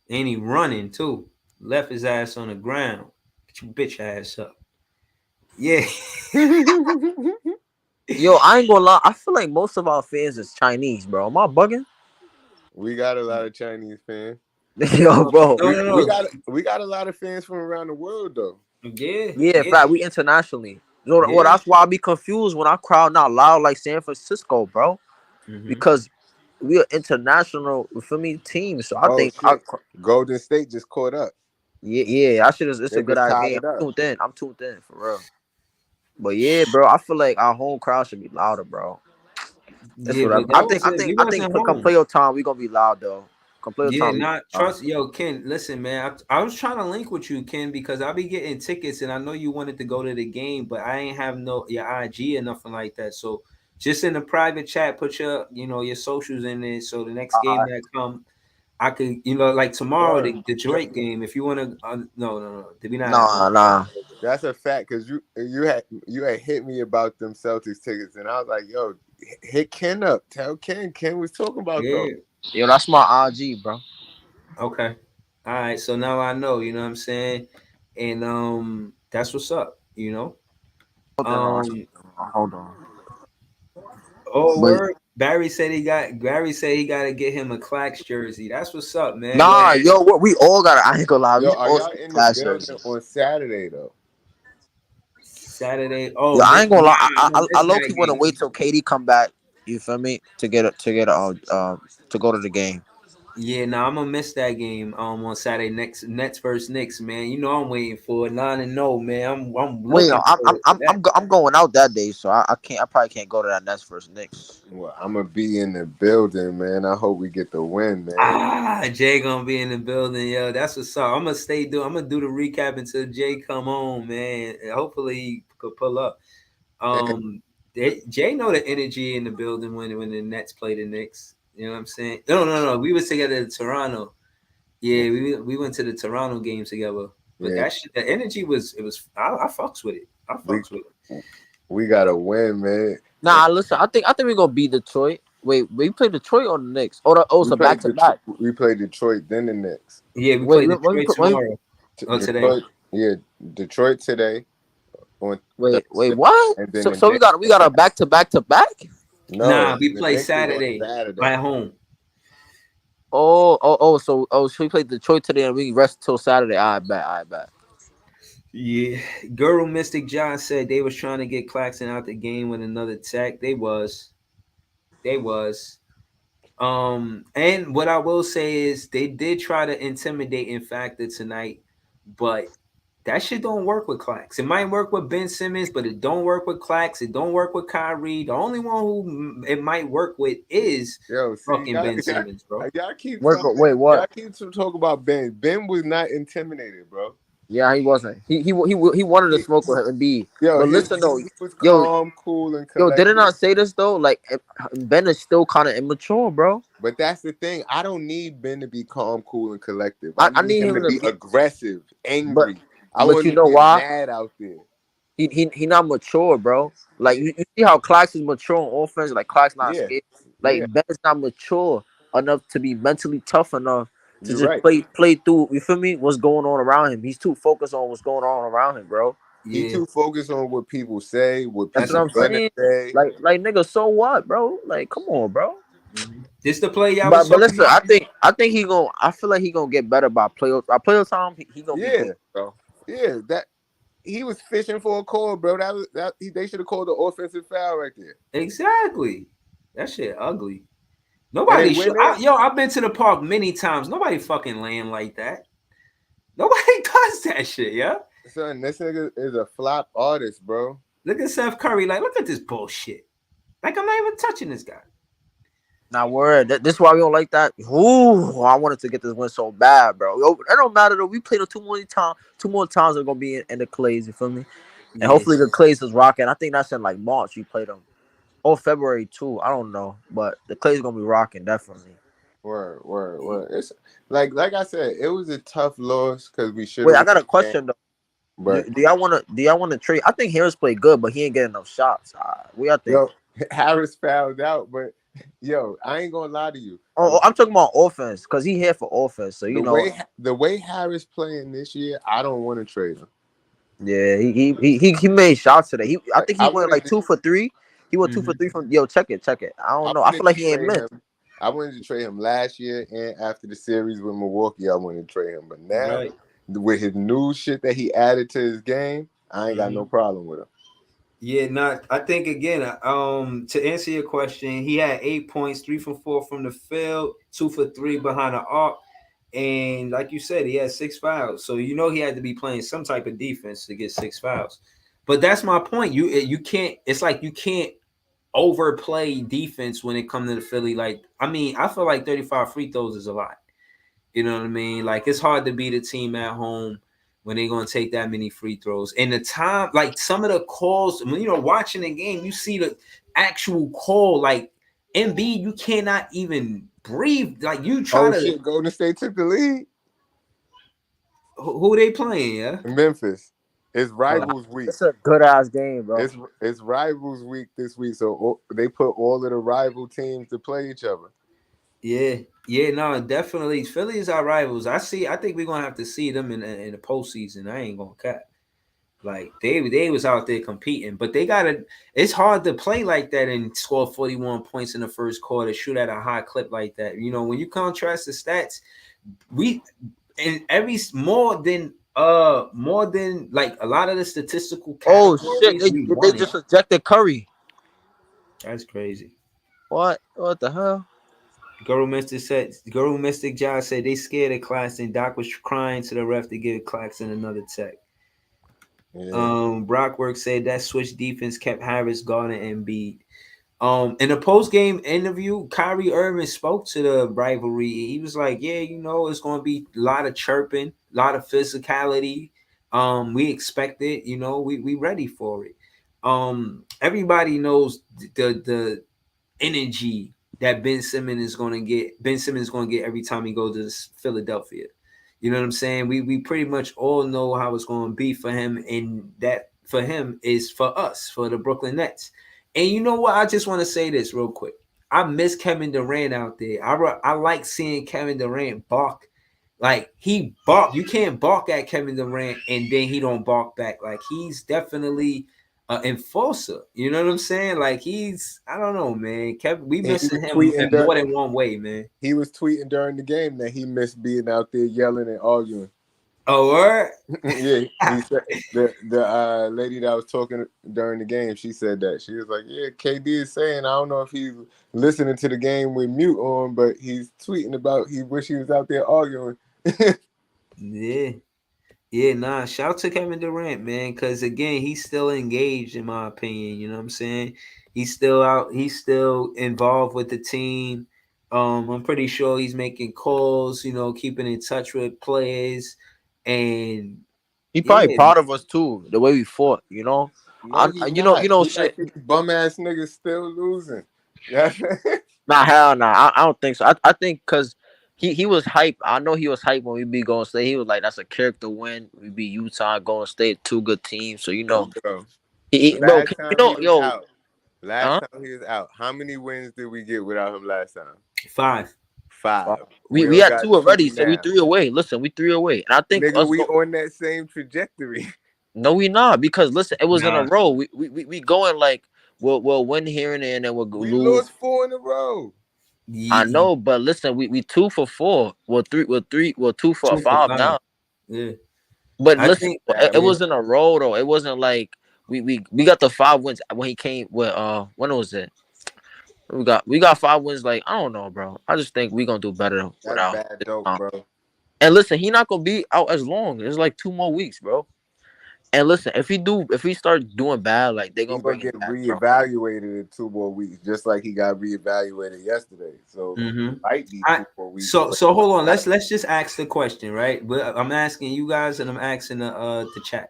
And he running too. Left his ass on the ground. Get your bitch ass up. Yeah. Yo, I ain't gonna lie. I feel like most of our fans is Chinese, bro. Am I bugging? We got a lot of Chinese fans. Yo, bro. No, We no, we no. got we got a lot of fans from around the world though. Yeah, Yeah, in yeah, fact, we internationally. Well, yeah. that's why I be confused when I crowd not loud like San Francisco, bro. Hmm. Because we are international, you feel me, team. So I Oh think I, shit, Golden State just caught up. yeah, I should. It's a They good just tied idea. it up. I'm tuned in. I'm tuned in for real. But yeah, bro, I feel like our home crowd should be louder, bro. It's Yeah, whatever. but that was it. We I think wasn't come home. playoff time we gonna be loud though. Come playoff Yeah, time, we not gonna be loud. trust. Yo, Ken, listen, man. I was trying to link with you, Ken, because I be getting tickets, and I know you wanted to go to the game, but I ain't have no your IG or nothing like that. So just in the private chat, put your your socials in there. So the next game Alright. that come, I could like tomorrow Word. the Detroit game. If you want to, no. Did we not? Nah, nah. That's a fact because you had hit me about them Celtics tickets, and I was like, "Yo, hit Ken up. Tell Ken was talking about those." Yeah. Yo, that's my IG, bro. Okay. All right. So now I know. You know what I'm saying? And that's what's up. Hold on. Um. Hold on. Oh, But word. Barry said he got to get him a Clax jersey. That's what's up, man. Yo, nah, yo, what we all got I ain't gonna lie, Yo, we are all y'all see in the class building jerseys. on Saturday though? Saturday. Yo, Oh, I ain't gonna lie. I'm gonna I miss low that key want to game. wait till Katie come back. You feel me? To go to the game. Yeah, no, I'm gonna miss that game. On Saturday, next Nets versus Knicks, man. You know I'm waiting for it. 9-0, man. I'm Wait, looking forward to that. I'm going out that day, so I can't. I probably can't go to that Nets first Knicks. Well, I'm gonna be in the building, man. I hope we get the win, man. Jay gonna be in the building, yo. That's what's up. I'm gonna do the recap until Jay come home, man. And hopefully he could pull up. And, Jay know the energy in the building when the Nets play the Knicks. You know what I'm saying? No. We was together in Toronto. Yeah, we went to the Toronto game together. But yeah, that shit, the energy I fucks with it. I we fucks with it. we gotta win, man. And Nah, listen. I think we're gonna beat Detroit. Wait, we play Detroit on the Knicks. Oh, we it's a back played to back. Detroit. We played Detroit, then the Knicks. Yeah, we play Wait, Detroit tomorrow. Oh, today. Detroit, yeah, Detroit today on wait, Thursday, what? and then So the so Knicks. we got a back to back to back. No, Nah, we the play Knicks is on Saturday Saturday. at home. So we play Detroit today and we rest till Saturday. I bet. Yeah, Girl Mystic John said they was trying to get Claxton out the game with another tech. They was. And what I will say is they did try to intimidate in factor tonight, but that shit don't work with Clax. It might work with Ben Simmons, but it don't work with Clax. It don't work with Kyrie. The only one who it might work with is Yo, see, fucking Ben Simmons, bro. y'all What? keep talking about Ben. Ben was not intimidated, bro. Yeah, he wasn't. He wanted to He, smoke with Embiid. yo, But listen though, he was yo, calm, cool, and yo, didn't I collected. say this though? Like Ben is still kind of immature, bro. But that's the thing. I don't need Ben to be calm, cool, and collective. I I need need him him to to be be, aggressive, but angry. I but want you him to know get why? mad out there. He not mature, bro. Like you see how Clark's is mature on offense. Like Clark's not Yeah, scared. Like yeah, Ben is not mature enough to be mentally tough enough to you're just right. play through. You feel me? What's going on around him? He's too focused on what's going on around him, bro. He Yeah, too focused on what people say, what That's that's what a people I'm fact. gonna saying. say. Like nigga, so what, bro? Like, come on, bro. This the play y'all was But talking listen, about. I think he gon' I feel like he gonna get better by playoff. By playoff time, he gonna be good, Yeah, bro. yeah. That he was fishing for a call, bro. They should have called the offensive foul right there, Exactly. That shit ugly. and they Nobody should. went in. I've been to the park many times. Nobody fucking land like that. Nobody does that shit, yeah. Son, this nigga is a flop artist, bro. Look at Seth Curry. Like, look at this bullshit. Like, I'm not even touching this guy. Now word. This is why we don't like that. Ooh, I wanted to get this win so bad, bro. Yo, it don't matter though. We played it two more times. We're gonna be in the Clays. You feel me? And Yeah, hopefully the Clays is rocking. I think that's in like March. We played them. Or February too. I don't know, but the Clays gonna be rocking definitely. Word. It's like I said, it was a tough loss because we should Wait, have I won got a the game. question though. But Do y'all wanna trade? I think Harris played good, but he ain't getting enough shots. We I think. yo, Harris fouled out. But yo, I ain't gonna lie to you. I'm talking about offense because he here for offense. So The you know, way Harris playing this year, I don't want to trade him. yeah, he made shots today. I Like think he I went wanted like to 2 for 3. He went two hmm for three from yo. Check it. I I don't know. I wanted feel like to he ain't trade missed. him. I wanted to trade him last year and after the series with Milwaukee, I wanted to trade him. But now right. with his new shit that he added to his game, I ain't got no hmm problem with him. Yeah, not. I think again. To answer your question, he had 8 points, 3 for 4 from the field, 2 for 3 behind the arc, and like you said, he had 6 fouls. So he had to be playing some type of defense to get 6 fouls. But that's my point. You can't. It's like you can't overplay defense when it comes to the Philly. Like, I mean, I feel like 35 free throws is a lot. You know what I mean? Like, it's hard to beat a team at home when they're gonna take that many free throws. And the time, like some of the calls, when watching the game, you see the actual call. Like Embiid, you cannot even breathe. Like you try Oh to. shit! Golden State took the lead. Who they playing? Yeah. Memphis. It's rivals week. It's a good ass game, bro. It's rivals week this week, so they put all of the rival teams to play each other. Yeah, no, definitely. Philly is our rivals. I think we're gonna have to see them in the postseason. I ain't gonna cap. Like they was out there competing, but they gotta. It's hard to play like that and score 41 points in the first quarter, shoot at a high clip like that. When you contrast the stats, we and every more than like a lot of the statistical Oh categories shit! we They won it. just ejected Curry. That's crazy. What? What the hell? Guru Mystic Josh said they scared of Claxton. Doc was crying to the ref to give Claxton another tech. Yeah. Brockwork said that switch defense kept Harris, Garner, and Embiid. In a post game interview, Kyrie Irving spoke to the rivalry. He was like, "Yeah, it's going to be a lot of chirping, a lot of physicality. We expect it. We ready for it. Everybody knows the energy that Ben Simmons is going to get. Ben Simmons is going to get every time he goes to Philadelphia. You know what I'm saying? We pretty much all know how it's going to be for him, and that for him is for us, for the Brooklyn Nets. And you know what? I just want to say this real quick. I miss Kevin Durant out there. I like seeing Kevin Durant bark. Like he bark. You can't bark at Kevin Durant and then he don't bark back. Like he's definitely an enforcer. You know what I'm saying? Like I don't know, man. Kevin, we And he was missing him tweeting in more than one way, man. He was tweeting during the game that he missed being out there yelling and arguing. Oh, word? Yeah, he said the lady that was talking during the game, she said that. She was like, "Yeah, KD is saying I don't know if he's listening to the game with mute on, but he's tweeting about he wish he was out there arguing." Yeah. Yeah, nah. Shout out to Kevin Durant, man, because again, he's still engaged, in my opinion. You know what I'm saying? He's still out. He's still involved with the team. I'm pretty sure he's making calls. Keeping in touch with players, and He probably yeah, proud of us too, the way we fought. No, he's not. He Shit. like his bum ass niggas still losing. Yeah. Nah, hell nah. I don't think so. I think because he was hype. I know he was hype when we beat Golden State. He was like, that's a character win. We beat Utah, Golden State, two good teams. So Bro, bro, last time he was yo, out. Last time he was out. How many wins did we get without him last time? 5. 5. we all had got 2 already, so we now. 3 away. Listen, we 3 away, and I think Nigga, we on that same trajectory. No, we not, because listen, it was in a Nah. row. We going like we'll win here and there, and then we'll We lose. lost 4 in a row. I know, but listen, we 2 for 4. Well, 2 for 2 for 5 5. now. Yeah, But I listen, think. it was in a row though. It wasn't like we got the 5 wins when he came. When was it? We got 5 wins. Like, I don't know, bro. I just think we gonna do better That's without bad dope, him. bro. And listen, he not gonna be out as long. It's like 2 more weeks, bro. And listen, if he start doing bad, like they He's gonna gonna bring get him back, bro. reevaluated in 2 more weeks, just like he got reevaluated yesterday. So it might be 2 more weeks. So hold on. Let's just ask the question, right? But I'm asking you guys, and I'm asking the chat.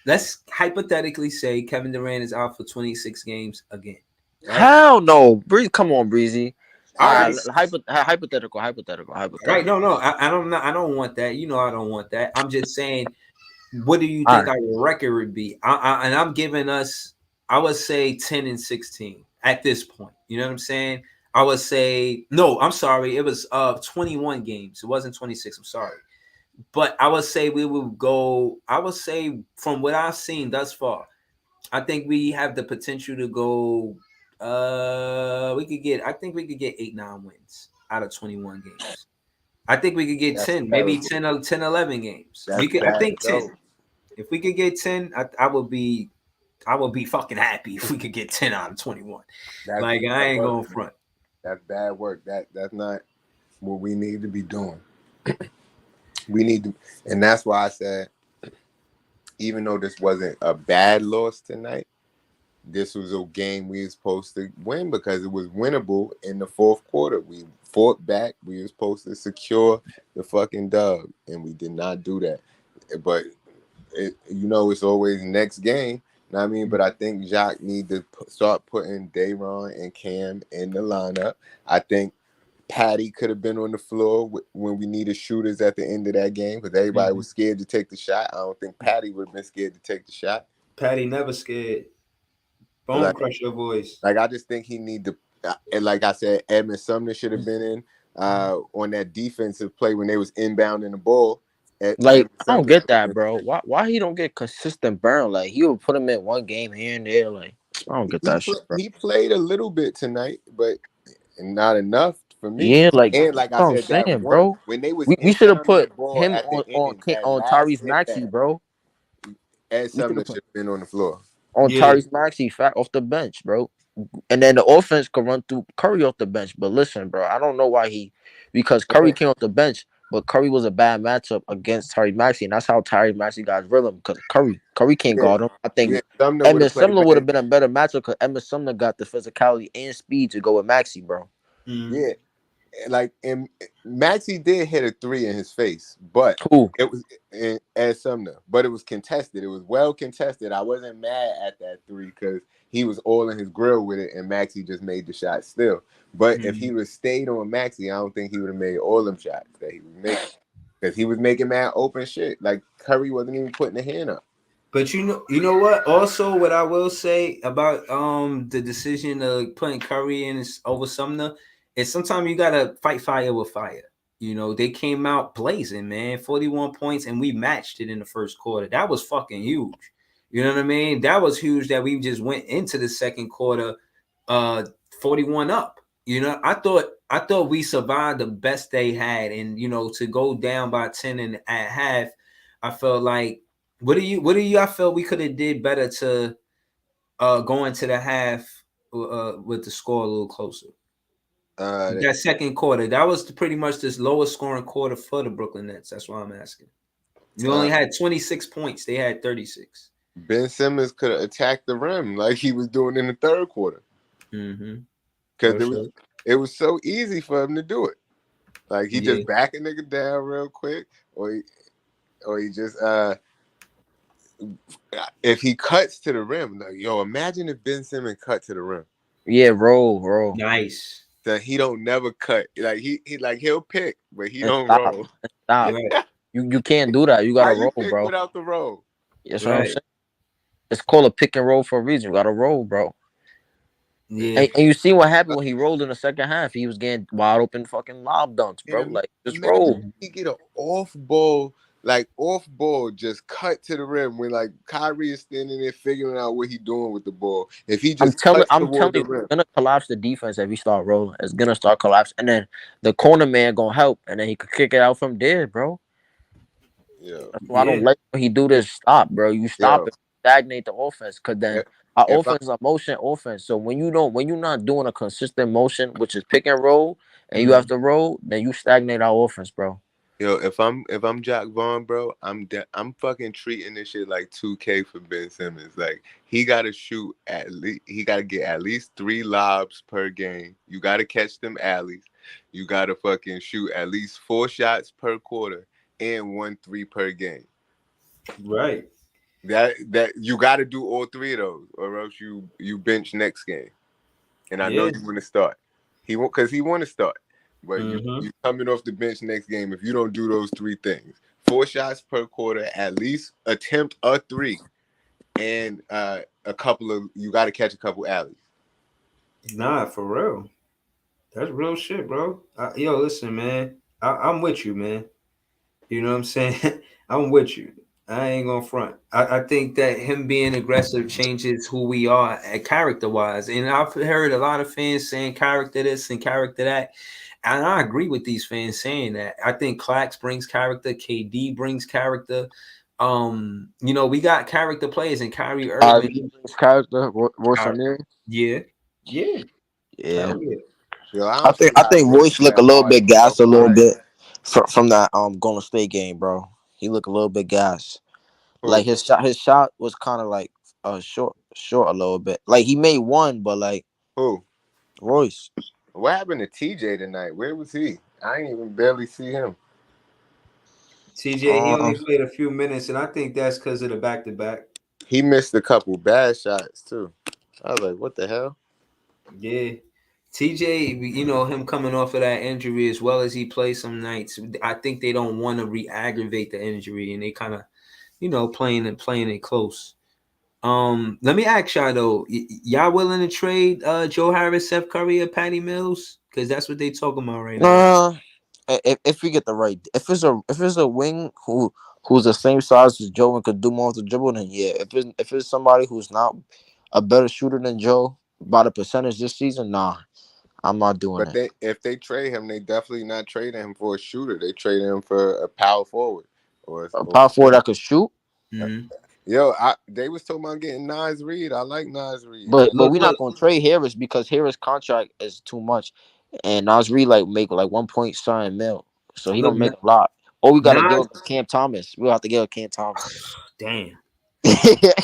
Let's hypothetically say Kevin Durant is out for 26 games again. Right? Hell no, come on, Breezy. All right. Hypothetical. Right? No. I don't want that. I don't want that. I'm just saying. What do you All think right. our record would be? And I'm giving us, I would say 10 and 16 at this point. You know what I'm saying? I would say, no, I'm sorry. It was 21 games. It wasn't 26. I'm sorry. But I would say we would go, I would say from what I've seen thus far, I think we have the potential to go, I think we could get 8-9 wins out of 21 games. I think we could get That's 10, terrible. maybe 10, 11 games. That's I think bad 10. If we could get 10, I would be fucking happy if we could get 10 out of 21. That's like I ain't going front. That's bad work. That's not what we need to be doing. We need to, and that's why I said, even though this wasn't a bad loss tonight, this was a game we were supposed to win because it was winnable in the fourth quarter. We fought back. We were supposed to secure the fucking dub, and we did not do that. But it's always next game. Know what I mean, but I think Jacques need to start putting Dayron and Cam in the lineup. I think Patty could have been on the floor when we needed shooters at the end of that game because everybody Mhm. was scared to take the shot. I don't think Patty would have been scared to take the shot. Patty never scared. Bone Like, crusher voice. I just think he need to. And like I said, Edmund Sumner should have been in on that defensive play when they was inbounding the ball. Like, Edmund I don't Sumner get should have that, been. bro. Why he don't get consistent burn? Like, he would put him in one game here and there. Like, I don't get that shit, bro. He played a little bit tonight, but not enough for me. Yeah, like, And that's like I what I'm said, that saying, one bro. when they was We should have inbounding the put ball him at the on end, that last Tyrese hit Maxey, back, bro. Ed We should Sumner have put should have been on the floor. on Yeah. Tyrese Maxey fat off the bench, bro. And then the offense could run through Curry off the bench. But listen, bro, I don't know why because Curry Yeah, came off the bench, but Curry was a bad matchup against Tyrese Maxey, and that's how Tyrese Maxey got rhythm because Curry can't yeah, guard him. I yeah. think Sumner would Emmett have played Sumner would better. have been a better matchup because Emmett Sumner got the physicality and speed to go with Maxey, bro. Mhm. Yeah, like and Maxie did hit a three in his face, but Cool. it was as Sumner, but it was contested. It was well contested. I wasn't mad at that three because he was all in his grill with it, and Maxie just made the shot still. But if he Mhm. would have stayed on Maxie, I don't think he would have made all them shots that he was making because he was making mad open shit. Like Curry wasn't even putting the hand up. But you know what? Also, what I will say about the decision of putting Curry in over Sumner is sometimes you gotta fight fire with fire. They came out blazing, man. 41 points, and we matched it in the first quarter. That was fucking huge. You know what I mean? That was huge that we just went into the second quarter, uh, 41 up. I thought we survived the best they had, and to go down by 10 and at half, I felt like what do you I felt we could have did better to go into the half with the score a little closer. Uh, That second quarter, that was pretty much this lowest scoring quarter for the Brooklyn Nets. That's why I'm asking. You uh, only had 26 points. They had 36. Ben Simmons could have attacked the rim like he was doing in the third quarter Mm-hmm. because For sure. it was so easy for him to do it. Like he Yeah. just back a nigga down real quick, or he just if he cuts to the rim, like yo, imagine if Ben Simmons cut to the rim. Yeah, roll, Nice. That he don't never cut. Like he like he'll pick, but he and don't stop, roll. and stop. Right. You can't do that. You How gotta you roll, pick bro. without the roll? That's what I'm Right. saying. It's called a pick and roll for a reason. You gotta roll, bro. Yeah. And you see what happened when he rolled in the second half. He was getting wide open fucking lob dunks, bro. And Like, just imagine roll. if he get an off ball, just cut to the rim when like Kyrie is standing there figuring out what he doing with the ball. If he just cuts I'm telling toward you, the it's rim, gonna collapse the defense if he start rolling. It's gonna start collapse, and then the corner man gonna help, and then he could kick it out from there, bro. yo, That's why I don't Yeah. like when he do this. Stop, bro. You stop yo, it, stagnate the offense, cause then if, our if I offense is a motion offense. So when you're not doing a consistent motion, which is pick and roll, and you have Mm. to roll, then you stagnate our offense, bro. if I'm Jack Vaughn, bro, I'm fucking treating this shit like 2K for Ben Simmons. Like he gotta shoot he gotta get at least 3 lobs per game. You gotta catch them alleys. You gotta fucking shoot at least 4 shots per quarter and 1 3 per game. Right. That you gotta do all 3 of those, or else you bench next game. And I know Yeah. you want to start. He want to start, but Mm-hmm. you coming off the bench next game if you don't do those 3 things: 4 shots per quarter, at least attempt a three, and a couple of you got to catch a couple alleys. Nah, for real. That's real shit, bro. Yo, listen, man. I'm with you, man. You know what I'm saying? I'm with you. I ain't gonna front. I think that him being aggressive changes who we are character wise. And I've heard a lot of fans saying character this and character that. And I agree with these fans saying that. I think Clax brings character, KD brings character. We got character players and Kyrie Irving. His character, Royce Ky- O'Neal. Yeah, yeah, Yeah. hell yeah. Yo, I I don't think see I how think Royce Royce look a that little hard bit to come gassed a little by. bit from that Golden State game, bro. He looked a little bit gassed. Like Who? his shot was kind of like short. short a little bit. Like he made one, but like Who? Royce. What happened to TJ tonight? Where was he? I ain't even barely see him. TJ, he only Um, played a few minutes, and I think that's because of the back-to-back. He missed a couple bad shots too. I was like, what the hell? Yeah. TJ, him coming off of that injury as well as he plays some nights. I think they don't want to re-aggravate the injury, and they kind of, playing it close. Let me ask y'all though, y'all willing to trade Joe Harris, Seth Curry, or Patty Mills? Because that's what they talking about right now. if we get the right, if it's a wing who's the same size as Joe and could do more with the dribble, then yeah. If it's somebody who's not a better shooter than Joe by the percentage this season, nah, I'm not doing But it. if they trade him, they definitely not trading him for a shooter. They trade him for a power forward A or power forward that could shoot, Mm-hmm. yo. They was talking about getting Nas Reed. I like Nas Reed. but Look, we're not look. gonna trade Harris because Harris' contract is too much, and Nas Reed like make like 1 point something mil, so he Look, don't make a lot. Or we gotta give Nas. up Cam Thomas. We'll have to give up Cam Thomas. Damn.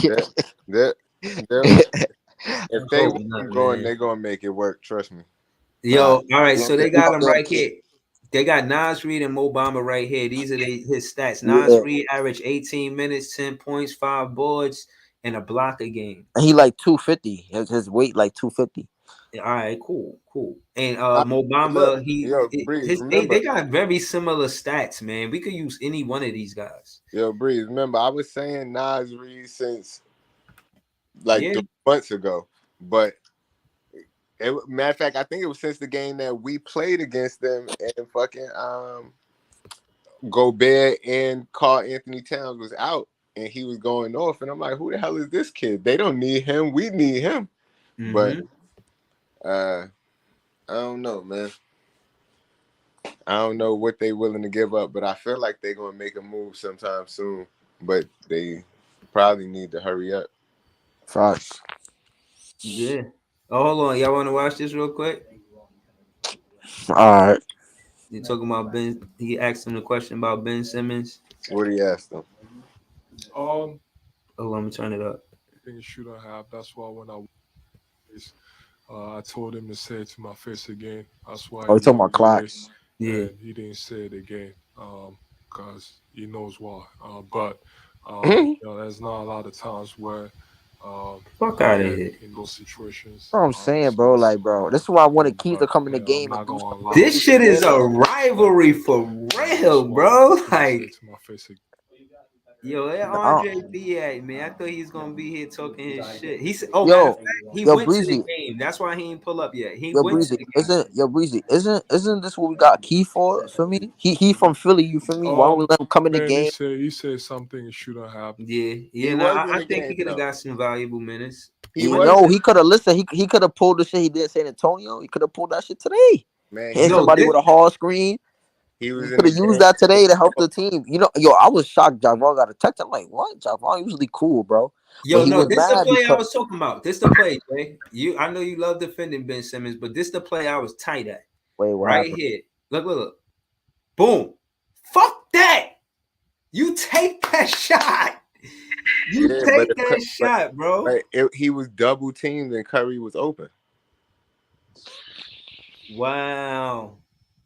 They're, they're, they're, if I'm they want hoping him not, going, man. they're gonna make it work. Trust me. Yo, all right. we So they got gonna him give right up Cam. here. They got Nas Reed and Mo Bamba right here. These are his stats. Nas Yeah, Reed averaged 18 minutes, 10 points, 5 boards, and a block a game. and he like 250. His weight like 250. All right, cool. And I, Mo look, Bamba, yo, Breeze. they Remember, got very similar stats, man. We could use any one of these guys. yo, Breeze. Remember, I was saying Nas Reed since like Yeah. 3 months ago, but matter of fact, I think it was since the game that we played against them and fucking Gobert and Carl Anthony Towns was out and he was going off, and I'm like, who the hell is this kid? They don't need him. We need him. But Mm-hmm. I don't know, man. I don't know what they willing to give up, but I feel like they're gonna make a move sometime soon. But they probably need to hurry up. Facts. Yeah. Oh, hold on. Y'all want to watch this real quick? All right. You talking about Ben? He asked him the question about Ben Simmons. What do you ask them? Um, Oh, let me turn it up. I think it shouldn't have. That's why when I told him to say it to my face again. That's why Oh, he you talking about walked away, clocks? Yeah. and he didn't say it again. Because he knows why. But there's not a lot of times where Fuck you out of get here. in those situations. That's what I'm saying, bro. So, Like, bro, this is why I wanted Keith to but come in the yeah, I'm game and not do gonna something. lie. This Keith shit was is in a there. Like, rivalry for that's real, why bro. he didn't say Like, it to my face again. yo, where Nah. Andre be at, man? I thought he was gonna be here talking his shit. He said, "Oh, matter of Yo, fact, he yo, went to the Breezy, game. That's why he ain't pull up yet. He yo, went to Breezy, the game. isn't this what we got Keith for? For me, he from Philly. You feel me? Why don't we let him come in the Man, game? he said something it shouldn't have. Yeah. He Now was in I the think he game could have though. got some valuable minutes. He When was he, in No, he could have listened. He could have pulled the shit he did in San Antonio. He could have pulled that shit today. man, he Hit was no, somebody this with a hard screen. he He was in could the have used game. that today to help the team. You know, yo, I was shocked. Javon got a text. I'm like, what? Javon usually cool, bro. But Yo, he no, was this the mad play I because was talking about. This the play, Jay. I know you love defending Ben Simmons, but this the play I was tight at. wait, what Right happened? here. Look. Boom. Fuck that. You take that shot. You Yeah, take that shot, bro. he was double teamed and Curry was open. Wow.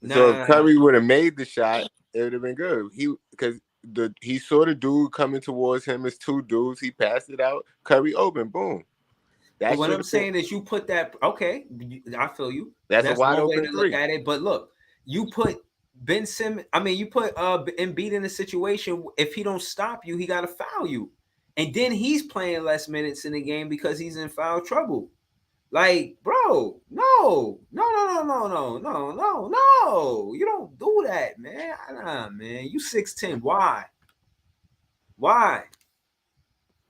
So if Nah. Curry would have made the shot, it would have been good. He saw the dude coming towards him as two dudes. He passed it out. Curry open. Boom. But That what should I'm have been. saying is you put that okay, I feel you. That's a That's wide one way open to look three. at it. But look, you put Ben Simmons, I mean, you put Embiid in a situation, if he don't stop you, he gotta foul you. And then he's playing less minutes in the game because he's in foul trouble. Like, bro, no. You don't do that, man. Nah, man. You 6'10. Why? Why?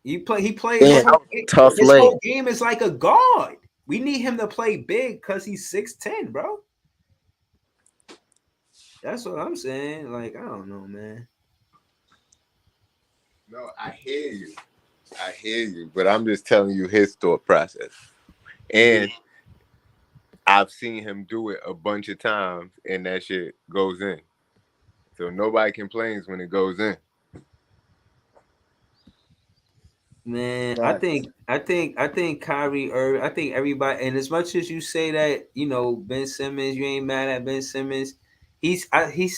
He play his Damn, that whole was a tough his lay. whole game is like a guard. We need him to play big because he's 6'10, bro. That's what I'm saying. Like, I don't know, man. No, I hear you. I hear you. But I'm just telling you his thought process. Yeah. And I've seen him do it a bunch of times and that shit goes in. So nobody complains when it goes in. Man, Facts. I think Kyrie Irving. I think everybody. And as much as you say that, Ben Simmons, you ain't mad at Ben Simmons. He's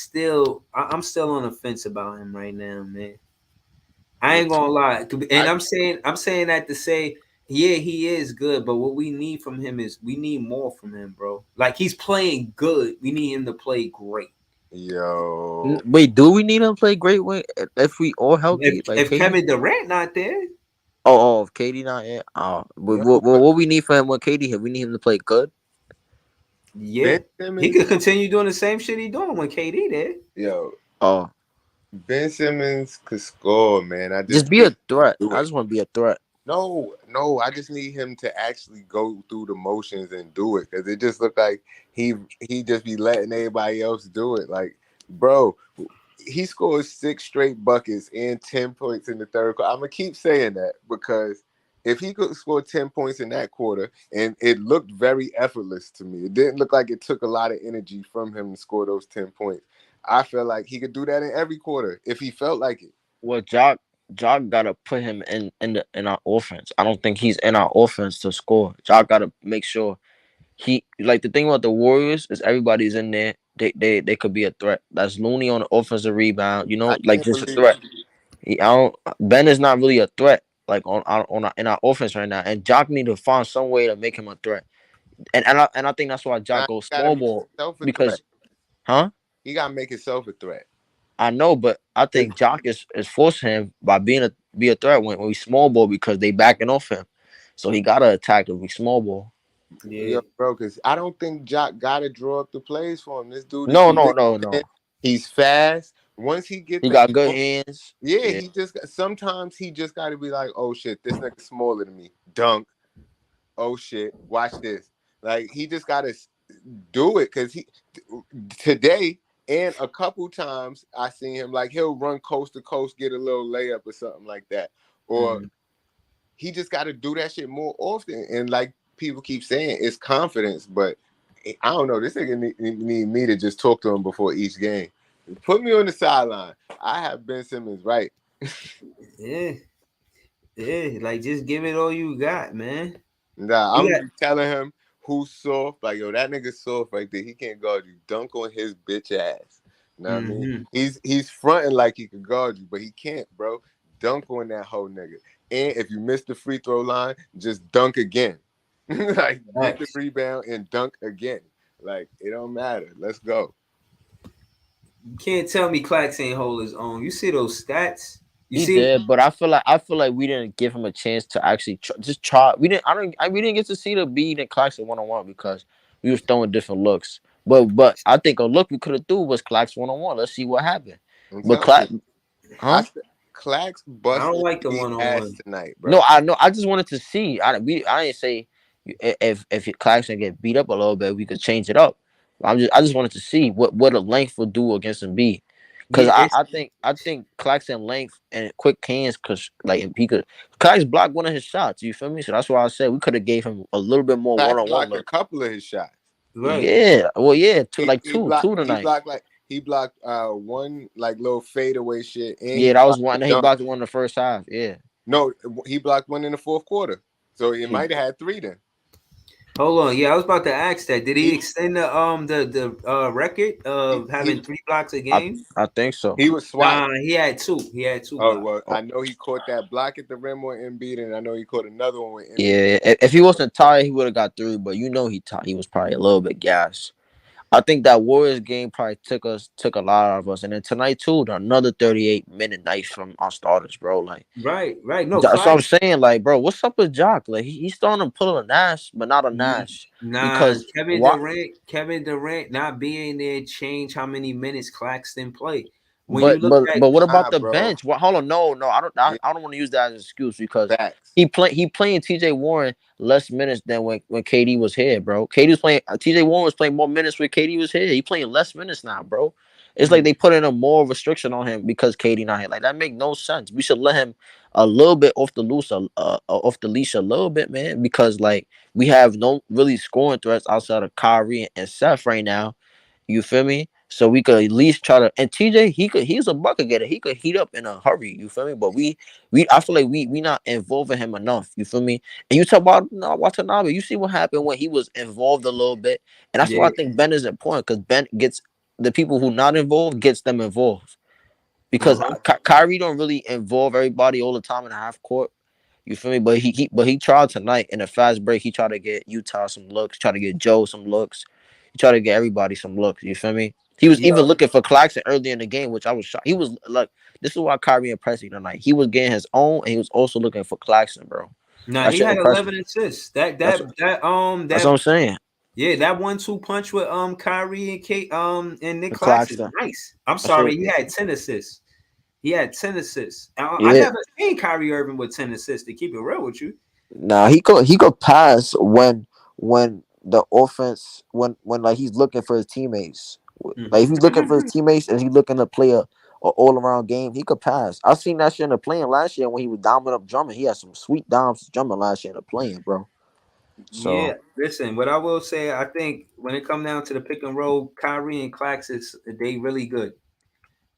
still. I'm still on the fence about him right now, man. I Me ain't too. gonna lie, and I I'm saying that to say, yeah, he is good, but what we need from him is we need more from him, bro. Like he's playing good, we need him to play great. yo Wait, do we need him to play great way if we all healthy? Like If Katie? Kevin Durant not there, If Katie not here. yo, but What we need for him when Katie here? We need him to play good. yeah, Ben he Simmons, could continue doing the same shit he doing when KD there. yo, Oh, Ben Simmons could score, man. I just just be need him a threat. to do I it. just want to be a threat. No, no, I just need him to actually go through the motions and do it because it just looked like he just be letting everybody else do it. Like, bro, he scored 6 straight buckets and 10 points in the third quarter. I'm gonna keep saying that because if he could score 10 points in that quarter, and it looked very effortless to me, it didn't look like it took a lot of energy from him to score those 10 points. I feel like he could do that in every quarter if he felt like it. Well, Jock gotta put him in our offense. I don't think he's in our offense to score. Jock gotta make sure he like the thing about the Warriors is everybody's in there. They could be a threat. That's Looney on the offensive rebound. I Like can't just a believe threat. I don't. Ben is not really a threat. Like in our offense right now, and Jock need to find some way to make him a threat. And I think that's why now Jock he goes gotta small make ball himself a threat. because, huh? He gotta make himself a threat. I know, but I think Jock is forcing him by be a threat when we small ball because they backing off him. So he gotta attack if we small ball. Yeah, Yo, bro, because I don't think Jock got to draw up the plays for him. This dude is No, quick. no, no, no. He's fast. Once he get He the got good oh, hands. yeah, Yeah. sometimes he just got to be like, oh shit, this nigga smaller than me. Dunk. Oh shit, watch this. Like he just got to do it because he today and a couple times I seen him like he'll run coast to coast, get a little layup or something like that, or mm, he just got to do that shit more often. And like people keep saying, it's confidence, but I don't know. This nigga need me to just talk to him before each game. Put me on the sideline. I have Ben Simmons right. yeah, yeah. Like just give it all you got, man. Nah, You I'm got. gonna be telling him who's soft. Like, yo, that nigga soft right there. He can't guard you. Dunk on his bitch ass. You know what I mean? Mm-hmm. He's fronting like he could guard you, but he can't, bro. Dunk on that whole nigga. And if you miss the free throw line, just dunk again. Like get the Facts. rebound and dunk again. Like it don't matter. Let's go. You can't tell me Clax ain't hold his own. You see those stats? You He see? did, but I feel like we didn't give him a chance to actually just try. We didn't. I don't. We didn't get to see the beat and Clarkson 1-on-1 because we was throwing different looks. But I think a look we could have threw was Clarkson 1-on-1. Let's see what happened. I'm But telling you. huh? Clax I don't busted like the the one on ass one. tonight, No, bro. I know. I just wanted to see. I didn't say if Clarkson get beat up a little bit, we could change it up. I just wanted to see what a length would do against Embiid. Cause Yeah, it's I think Clarkson length and quick hands, cause like if he could, Clarkson blocked one of his shots. You feel me? So that's why I said we could have gave him a little bit more Clax 1-on-1 blocked a look. couple of his shots. right. Yeah, well, yeah, He, he blocked two he tonight. blocked like he blocked one like little fadeaway shit and he Yeah, that was blocked one. the And he dunk. blocked one in the first half. Yeah, No, he blocked one in the fourth quarter. So it he might have had three then. Hold on. Yeah, I was about to ask that. Did he He extend the record he of he, having 3 blocks a I game? I think so. he was swatting. Nah, he had two. He had two Oh blocks. well, Oh, I know he caught that block at the rim on Embiid, and I know he caught another one with Embiid. yeah, if he wasn't tired, he would have got through. But he tired. He was probably a little bit gassed. I think that Warriors game probably took a lot out of us. And then tonight too, another 38-minute night from our starters, bro. Like Right, right. No, that's what I'm Clax. saying. Like, bro, what's up with Jock? Like he's starting to pull a Nash, but not a Nash. Nah, Because what Kevin Durant not being there changed how many minutes Claxton played. When you look at but what about Nah, the bro. bench? What hold on, no, Yeah, I don't want to use that as an excuse because facts. he playing TJ Warren less minutes than when KD was here, bro. KD was playing TJ Warren was playing more minutes when KD was here. He playing less minutes now, bro. It's like mm, they put in a more restriction on him because KD not here. Like that make no sense. We should let him a little bit off the loose, off the leash a little bit, man. Because like we have no really scoring threats outside of Kyrie and Seth right now, You feel me? So we could at least try to. And TJ, he's a bucket getter. He could heat up in a hurry. You feel me? But I feel like we not involving him enough. You feel me? And you talk about Watanabe. You see what happened when he was involved a little bit, and that's why I Yeah. think Ben is important because Ben gets the people who not involved gets them involved because Uh-huh. Kyrie don't really involve everybody all the time in the half court. You feel me? But he tried tonight in a fast break. He tried to get Utah some looks, try to get Joe some looks. He tried to get everybody some looks. You feel me? He was even Yo, looking for Claxton early in the game, which I was shocked. He was like, this is why Kyrie impressed me tonight. He was getting his own, and he was also looking for Claxton, bro. nah, That he shit had impressed 11 me. assists. That That's that that um that's what that I'm saying. yeah, that 1-2 punch with Kyrie and Kate and Nick The Claxton. Claxton. Nice. I'm That shit. sorry, he had 10 assists. He had 10 assists. I Yeah. never seen Kyrie Irving with 10 assists, to keep it real with you. Nah, he could pass when the offense when like he's looking for his teammates. Like if Hmm. he's looking for his teammates and he's looking to play a all around game, he could pass. I seen that shit in the playing last year when he was doming up drumming. He had some sweet doms drumming last year in the playing, bro. Yeah, So listen, what I will say, I think when it comes down to the pick and roll, Kyrie and Claxton, they really good.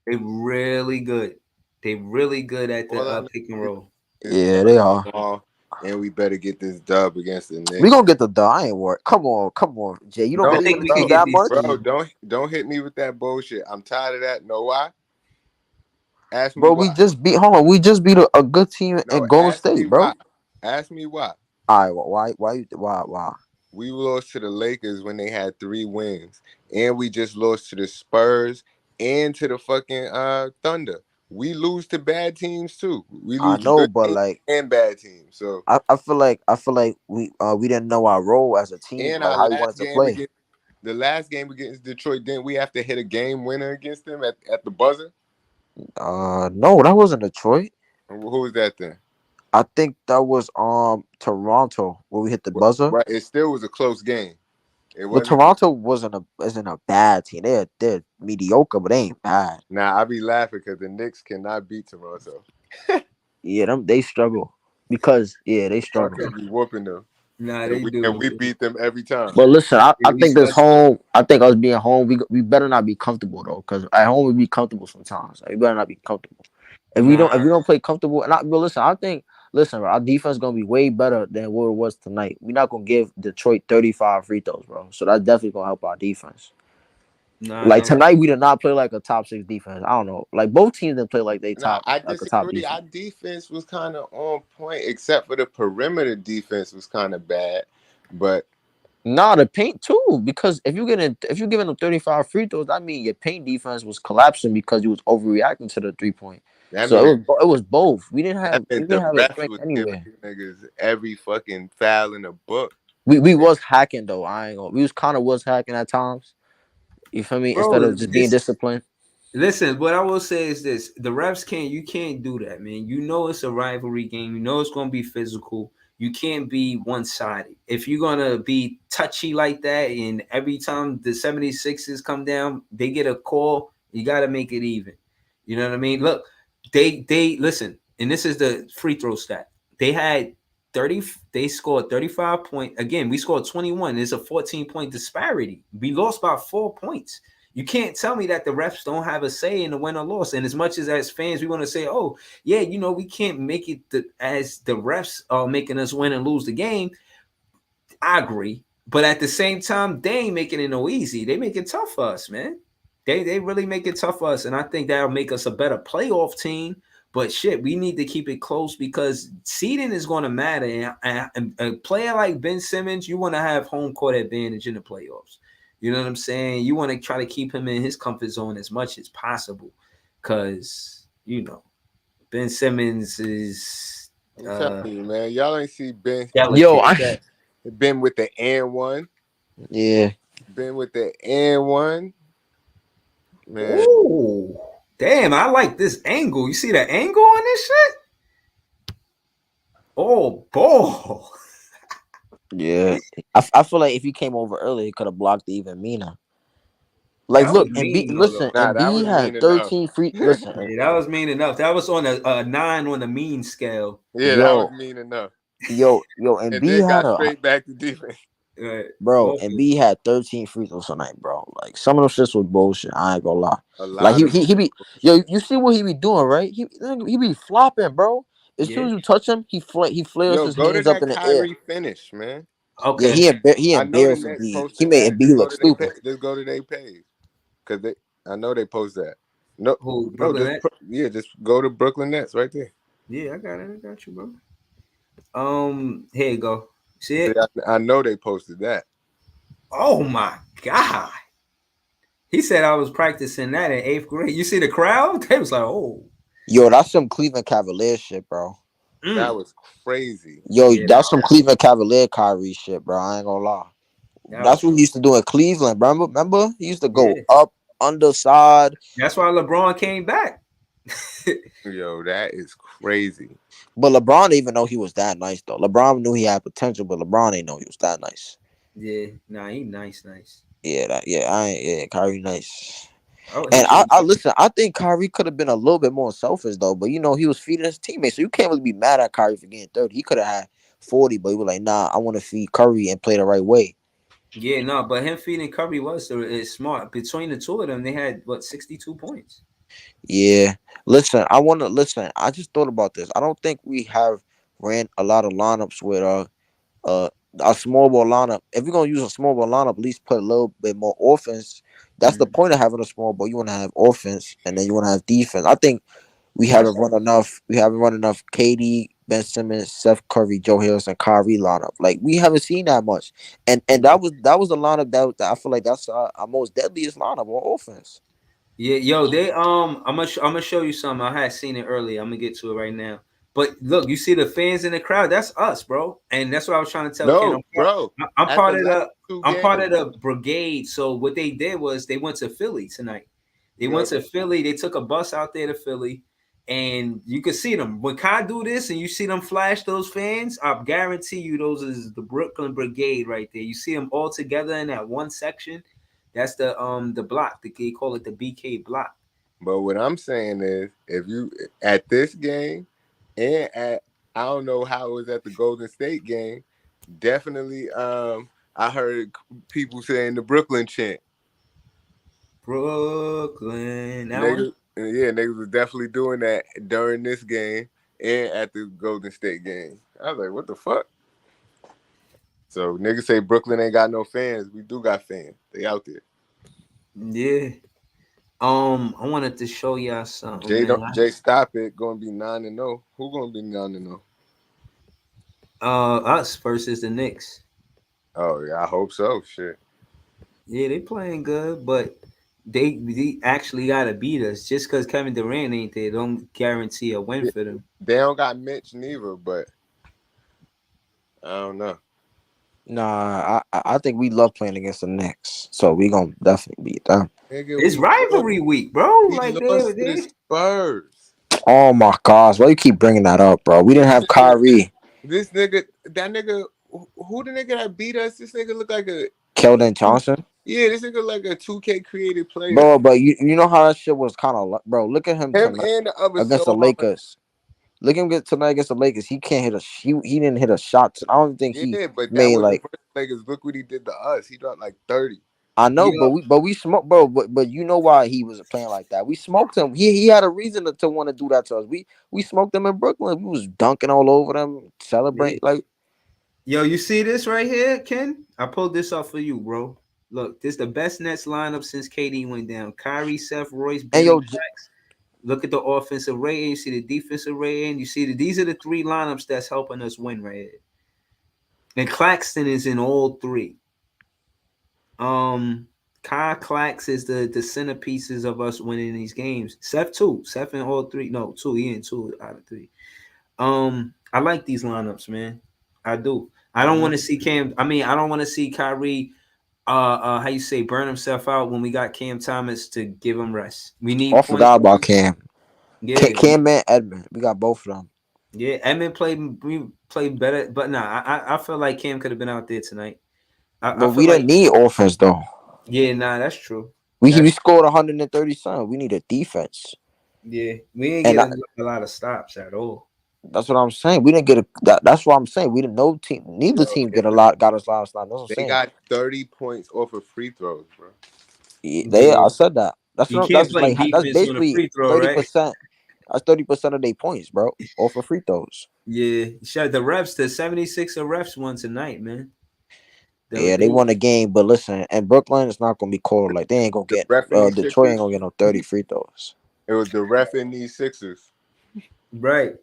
They really good. They really good at the All I know pick and is roll. yeah, they are. tomorrow, and we better get this dub against the We Knicks. gonna get the dub. I ain't worried. Come on, Jay. You don't I No, believe think in the we bro, could team get that these much, bro, two. don't hit me with that bullshit. I'm tired of that. Know why? Ask me bro? We why. just beat. Hold on, we just beat a good team No, in Golden ask me State, bro. why. Ask me why. All right, why? We lost to the Lakers when they had 3 wins, and we just lost to the Spurs and to the fucking Thunder. We lose to bad teams too. We I lose to know, good but teams like. and bad teams. So, I feel like we didn't know our role as a team, in like our how we wanted last to game play. against the last game against Detroit, didn't we have to hit a game winner against them at the buzzer? No, that wasn't Detroit. And who was that then? I think that was Toronto where we hit the buzzer. Right, it still was a close game. It But wasn't. Toronto isn't a bad team. They're mediocre, but they ain't bad. Nah, I be laughing because the Knicks cannot beat Toronto. Yeah, them they struggle because they struggle. Toronto be whooping them, Nah, and they we do. beat them every time. But listen, I Yeah, we think this stuck. home. I think us being home, we better not be comfortable though, because at home we be comfortable sometimes. Like, we better not be comfortable. If Nah, we don't play comfortable, but listen, I think listen, bro, our defense gonna be way better than what it was tonight. We're not gonna give Detroit 35 free throws, bro. So that's definitely gonna help our defense. nah, Like no. tonight, we did not play like a top six defense. I don't know. Like both teams didn't play like they Nah, top I like a top disagree. defense. Our defense was kind of on point, except for the perimeter defense was kind of bad. But Nah, the paint too. Because if you're giving them 35 free throws, that means your paint defense was collapsing because you was overreacting to the 3 point. that So meant it was both. that We meant didn't the have it refs strength was giving anywhere. these niggas every fucking foul in the book. We was hacking though. I ain't gonna. We was kind of was hacking at times. You feel me? Instead Bro, of just being it's disciplined. listen, what I will say is this: the refs can't. You can't do that, man. You know it's a rivalry game. You know it's going to be physical. You can't be one sided. If you're gonna be touchy like that, and every time the 76ers come down, they get a call, you got to make it even. You know what I mean? Look, they listen, and this is the free throw stat. They had 30. They scored 35 point. Again, we scored 21. There's a 14-point disparity. We lost by 4 points. You can't tell me that the refs don't have a say in the win or loss. And as much as fans, we want to say, oh, yeah, we can't make it as the refs are making us win and lose the game. I agree. But at the same time, they ain't making it no easy. They make it tough for us, man. They really make it tough for us. And I think that'll make us a better playoff team. But shit, we need to keep it close because seeding is going to matter. And a player like Ben Simmons, you want to have home court advantage in the playoffs. You know what I'm saying? You want to try to keep him in his comfort zone as much as possible. Because, Ben Simmons is I'm telling you, man, y'all ain't see Yo, delicate. Ben with the and one, yeah. Ben with the and one, man. Ooh, damn! I like this angle. You see the angle on this shit? Oh, ball. Yeah. I feel like if he came over early, he could have blocked it even meaner. Like, That was look, and B, mean, though. listen, Nah, and that B was mean had enough. 13 free. Listen, Yeah, that was mean enough. That was on a 9 on the mean scale. Yeah, that was yo, mean enough. and And B then had got a straight back to defense. Bro, Both and of B had 13 free throws tonight, bro. Like some of them shits was bullshit. I ain't gonna lie. A Like lot of he be yo, you see what he be doing, right? He be flopping, bro. As soon yeah. as you touch him, he flares Yo, his go to hands up that in the air. Kyrie finish, man. Yeah, Okay. he I know the embarrassed Nets Embiid. He posted made that. Embiid look stupid. Just go to their page, cause I know they post that. No, Who no, Brooklyn Nets? just go to Brooklyn Nets right there. Yeah, I got it. I got you, bro. Here you go. See See, it? I know they posted that. Oh my god. He said I was practicing that in eighth grade. You see the crowd? They was like, oh. Yo, that's some Cleveland Cavaliers shit, bro. That Mm. was crazy. Yo, Yeah, that's some Cleveland Cavalier Kyrie shit, bro. I ain't gonna lie. that That's was what he used to do in Cleveland, bro. Remember? He used to go yeah. up, underside. That's why LeBron came back. Yo, that is crazy. But LeBron didn't even know he was that nice, though. LeBron knew he had potential, but LeBron didn't know he was that nice. Yeah, nah, he nice, nice. Kyrie nice. I would And hit you. I listen, I think Kyrie could have been a little bit more selfish though, but he was feeding his teammates, so you can't really be mad at Kyrie for getting 30. He could have had 40, but he was like, nah, I want to feed Curry and play the right way. Yeah, no, but him feeding Curry was is smart. Between the two of them, they had what 62 points. Yeah. Listen. I just thought about this. I don't think we have ran a lot of lineups with uh a small ball lineup. If you're gonna use a small ball lineup, at least put a little bit more offense. That's the Mhm. point of having a small ball. You want to have offense, and then you want to have defense. I think we That's haven't run enough. We haven't run enough. KD, Ben Simmons, Seth Curry, Joe Harris, and Kyrie lineup. Like we haven't seen that much. And that was the lineup that I feel like that's our most deadliest lineup on offense. yeah, yo, they I'm gonna show you something. I had seen it earlier. I'm gonna get to it right now. But look, you see the fans in the crowd. That's us, bro. And that's what I was trying to tell Ken. No, bro. I'm At the part of last the two I'm part games, of the brigade. So what they did was they went to Philly tonight. They yo, went to Philly. They took a bus out there to Philly, and you could see them. When Kai do this, and you see them flash those fans, I guarantee you those is the Brooklyn Brigade right there. You see them all together in that one section. That's the block. They call it the BK block. but what I'm saying is, if you at this game and at I don't know how it was at the Golden State game, definitely. I heard people saying the Brooklyn chant. Brooklyn. That one. Niggas, yeah, niggas was definitely doing that during this game and at the Golden State game. I was like, what the fuck? So niggas say Brooklyn ain't got no fans. We do got fans. They out there. Yeah. I wanted to show y'all something, Jay man. don't Jay stop it. Gonna be 9-0. Who gonna be 9-0? Us versus the Knicks. Oh yeah, I hope so. Shit. Yeah, they playing good, but they actually gotta beat us. Just because Kevin Durant ain't there, don't guarantee a win Yeah, for them. they don't got Mitch neither, but I don't know. Nah, I think we love playing against the Knicks, so we gonna definitely beat them. Nigga, It's rivalry week, bro. we Like lost to the they Spurs. Oh my gosh, why you keep bringing that up, bro? We didn't have Kyrie, This nigga, that nigga, who the nigga that beat us? This nigga look like a Keldon Johnson. yeah. This nigga like a 2K created player. Bro, but you know how that shit was kind of, bro. Look at him Him tonight and the other against the so hard. Lakers. Look at him get tonight against the Lakers. He can't hit he didn't hit a shot. I don't think he Yeah, but that made wasn't like. versus Lakers. Look what he did to us. He dropped like 30. I know, yo but we smoked, bro. But you know why he was playing like that? We smoked him. He had a reason to want to do that to us. We smoked him in Brooklyn. We was dunking all over them, yeah. celebrate like. Yo, you see this right here, Ken? I pulled this up for you, bro. Look, this is the best Nets lineup since KD went down. Kyrie, Seth, Royce, And Ben, yo, and Clax. Look at the offensive rating. You see the defensive rating. You see these are the three lineups that's helping us win right here. And Claxton is in all three. Um, Kyle Clax is the centerpieces of us winning these games. Seth too. Seth in all three. No, two. He in two out of three. I like these lineups, man. I do. I don't want to see Cam. I mean, I don't want to see Kyrie. How you say, burn himself out when we got Cam Thomas to give him rest. We need I points. forgot about Cam. Yeah, Cam and Edmund. We got both of them. yeah. Edmund played. We played better, but nah. I feel like Cam could have been out there tonight. I But feel we didn't like need offense though. yeah, nah. That's true. We That's scored 130 something. We need a defense. yeah. We didn't And get I, a lot of stops at all. That's what I'm saying. We didn't get a. That's what I'm saying. We didn't. No team. Neither Yo, team get a lot. Got us last night. That's what I'm they saying. got 30 points off of free throws, bro. They. Yeah, I said that. That's you what. can't That's play like. That's defense on a basically free throw, thirty right? percent. That's 30% of their points, bro. Off of free throws. Yeah, shut the refs. The 76 of refs won tonight, man. Yeah, they They won the game, but listen, and Brooklyn is not gonna be called like they ain't gonna The get. ref in these Detroit ain't Sixers, gonna get no 30 free throws. it was the ref in these Sixers. right.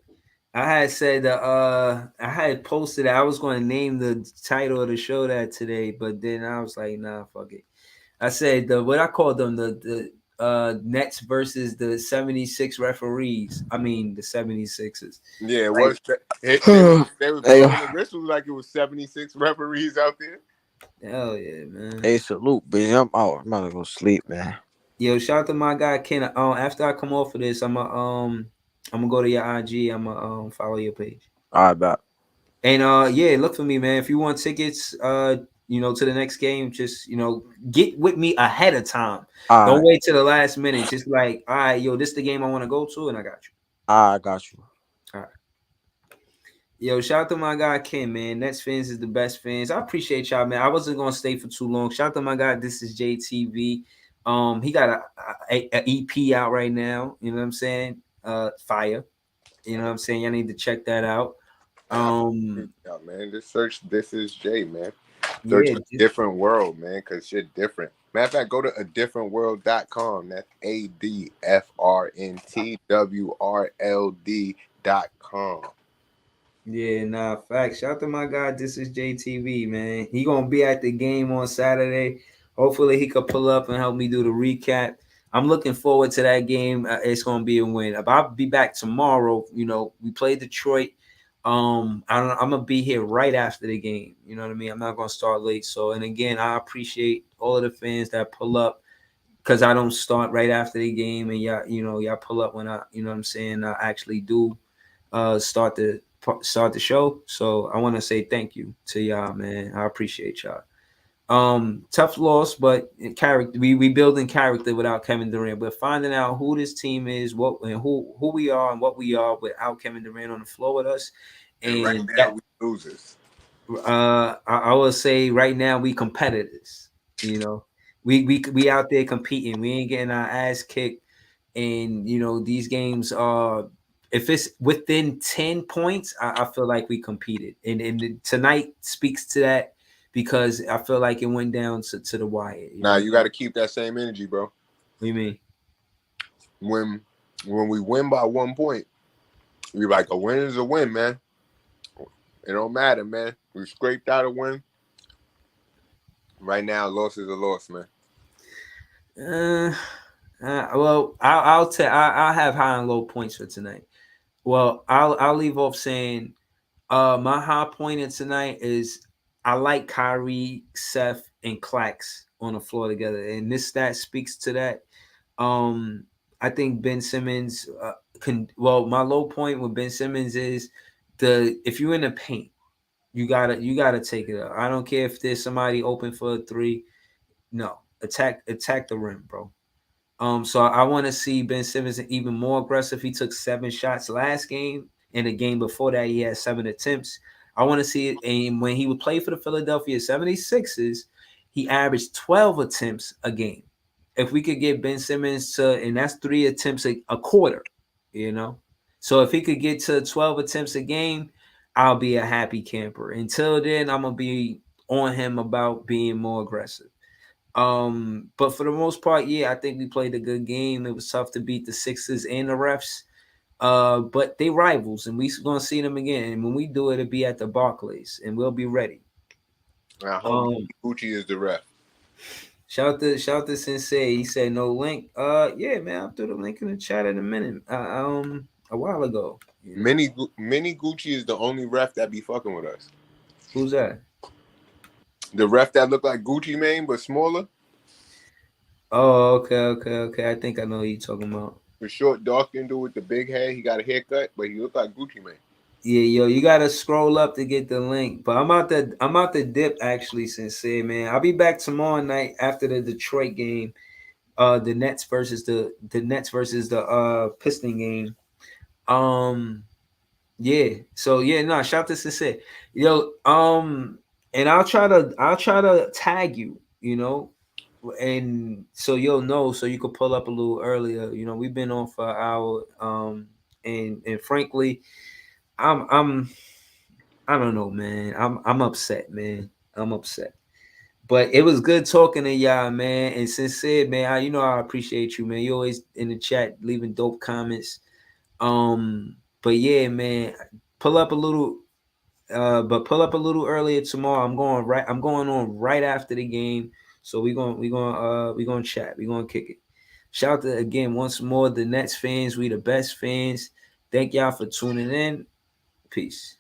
I had said I had posted I was going to name the title of the show that today, but then I was like, nah, fuck it. I said the what I called them the Nets versus the 76 referees. I mean the 76ers. Yeah, it Like was. They was Hey, blowing the whistles like it was 76 referees out there. hell yeah, man. hey, salute, bitch. I'm out. I'm about to go sleep, man. Yo, shout out to my guy Ken. After I come off of this, I'm gonna go to your IG. I'm gonna follow your page. All right, back. And yeah, look for me, man. If you want tickets, to the next game, just get with me ahead of time. All Don't right, wait till the last minute. Just like, all right, yo, this the game I want to go to, and I got you. I got you. All right. Yo, shout out to my guy Ken, man. Nets fans is the best fans. I appreciate y'all, man. I wasn't gonna stay for too long. Shout out to my guy. This is JTV. He got a EP out right now. You know what I'm saying? Fire. You know what I'm saying? Y'all need to check that out. Um, Yeah, man. Just search "This Is Jay," man. Search yeah, a different world, man, because shit different. Matter of fact, go to adifferentworld.com. That's ADFRNTWRLD.com. yeah, nah, facts. Shout out to my guy. This is JTV, man. He gonna be at the game on Saturday. Hopefully, he could pull up and help me do the recap. I'm looking forward to that game. It's gonna be a win. I'll be back tomorrow. We play Detroit. I'm gonna be here right after the game. You know what I mean? I'm not gonna start late. So, and again, I appreciate all of the fans that pull up because I don't start right after the game, and y'all pull up when what I'm saying, I actually do start the show. So I want to say thank you to y'all, man. I appreciate y'all. Tough loss, but in character, we building character without Kevin Durant. We're finding out who this team is, what and who we are, and what we are without Kevin Durant on the floor with us. And right And now, we losers. I will say right now we competitors. You know, we out there competing. We ain't getting our ass kicked. And these games are if it's within 10 points, I feel like we competed. And tonight speaks to that because I feel like it went down to the wire. Now you got to keep that same energy, bro. What do you mean? When we win by 1 point, we like a win is a win, man. It don't matter, man. We scraped out a win. Right now, a loss is a loss, man. Well, I'll tell. I'll have high and low points for tonight. Well, I'll leave off saying, my high point in tonight is I like Kyrie, Seth, and Clax on the floor together, and this stat speaks to that. Um, I think Ben Simmons can. Well, my low point with Ben Simmons is if you're in the paint, you gotta take it up. I don't care if there's somebody open for a three. No, attack the rim, bro. So I want to see Ben Simmons even more aggressive. He took 7 shots last game, and the game before that, he had 7 attempts. I want to see it. And when he would play for the Philadelphia 76ers, he averaged 12 attempts a game. If we could get Ben Simmons to, and that's 3 attempts a quarter, you know. So if he could get to 12 attempts a game, I'll be a happy camper. Until then, I'm gonna be on him about being more aggressive. But for the most part, yeah, I think we played a good game. It was tough to beat the Sixers and the refs. But they rivals, and we gonna see them again. And when we do it, it'll be at the Barclays, and we'll be ready. I hope Um, Gucci is the ref. shout to Sensei. He said no link. Yeah, man, I'll do the link in the chat in a minute. A while ago. Mini Gucci is the only ref that be fucking with us. Who's that? The ref that look like Gucci Mane but smaller. Oh, okay. I think I know who you're talking about. The short, dark dude with the big hair. He got a haircut, but he look like Gucci Mane. Yeah, yo, you gotta scroll up to get the link. But I'm out the dip actually, Sensei, man. I'll be back tomorrow night after the Detroit game. The Nets versus the Piston game. Um Yeah. So yeah, no, shout to Sincere. Yo, and I'll try to tag you, and so you'll know so you could pull up a little earlier. We've been on for an hour. And frankly, I'm I don't know, man. I'm upset, man. I'm upset. But it was good talking to y'all, man. And Sincere, man, I appreciate you, man. You always in the chat leaving dope comments. But yeah, man, pull up a little but pull up a little earlier tomorrow. I'm going on right after the game. So we gonna chat. We're gonna kick it. Shout out to again once more the Nets fans. We the best fans. Thank y'all for tuning in. Peace.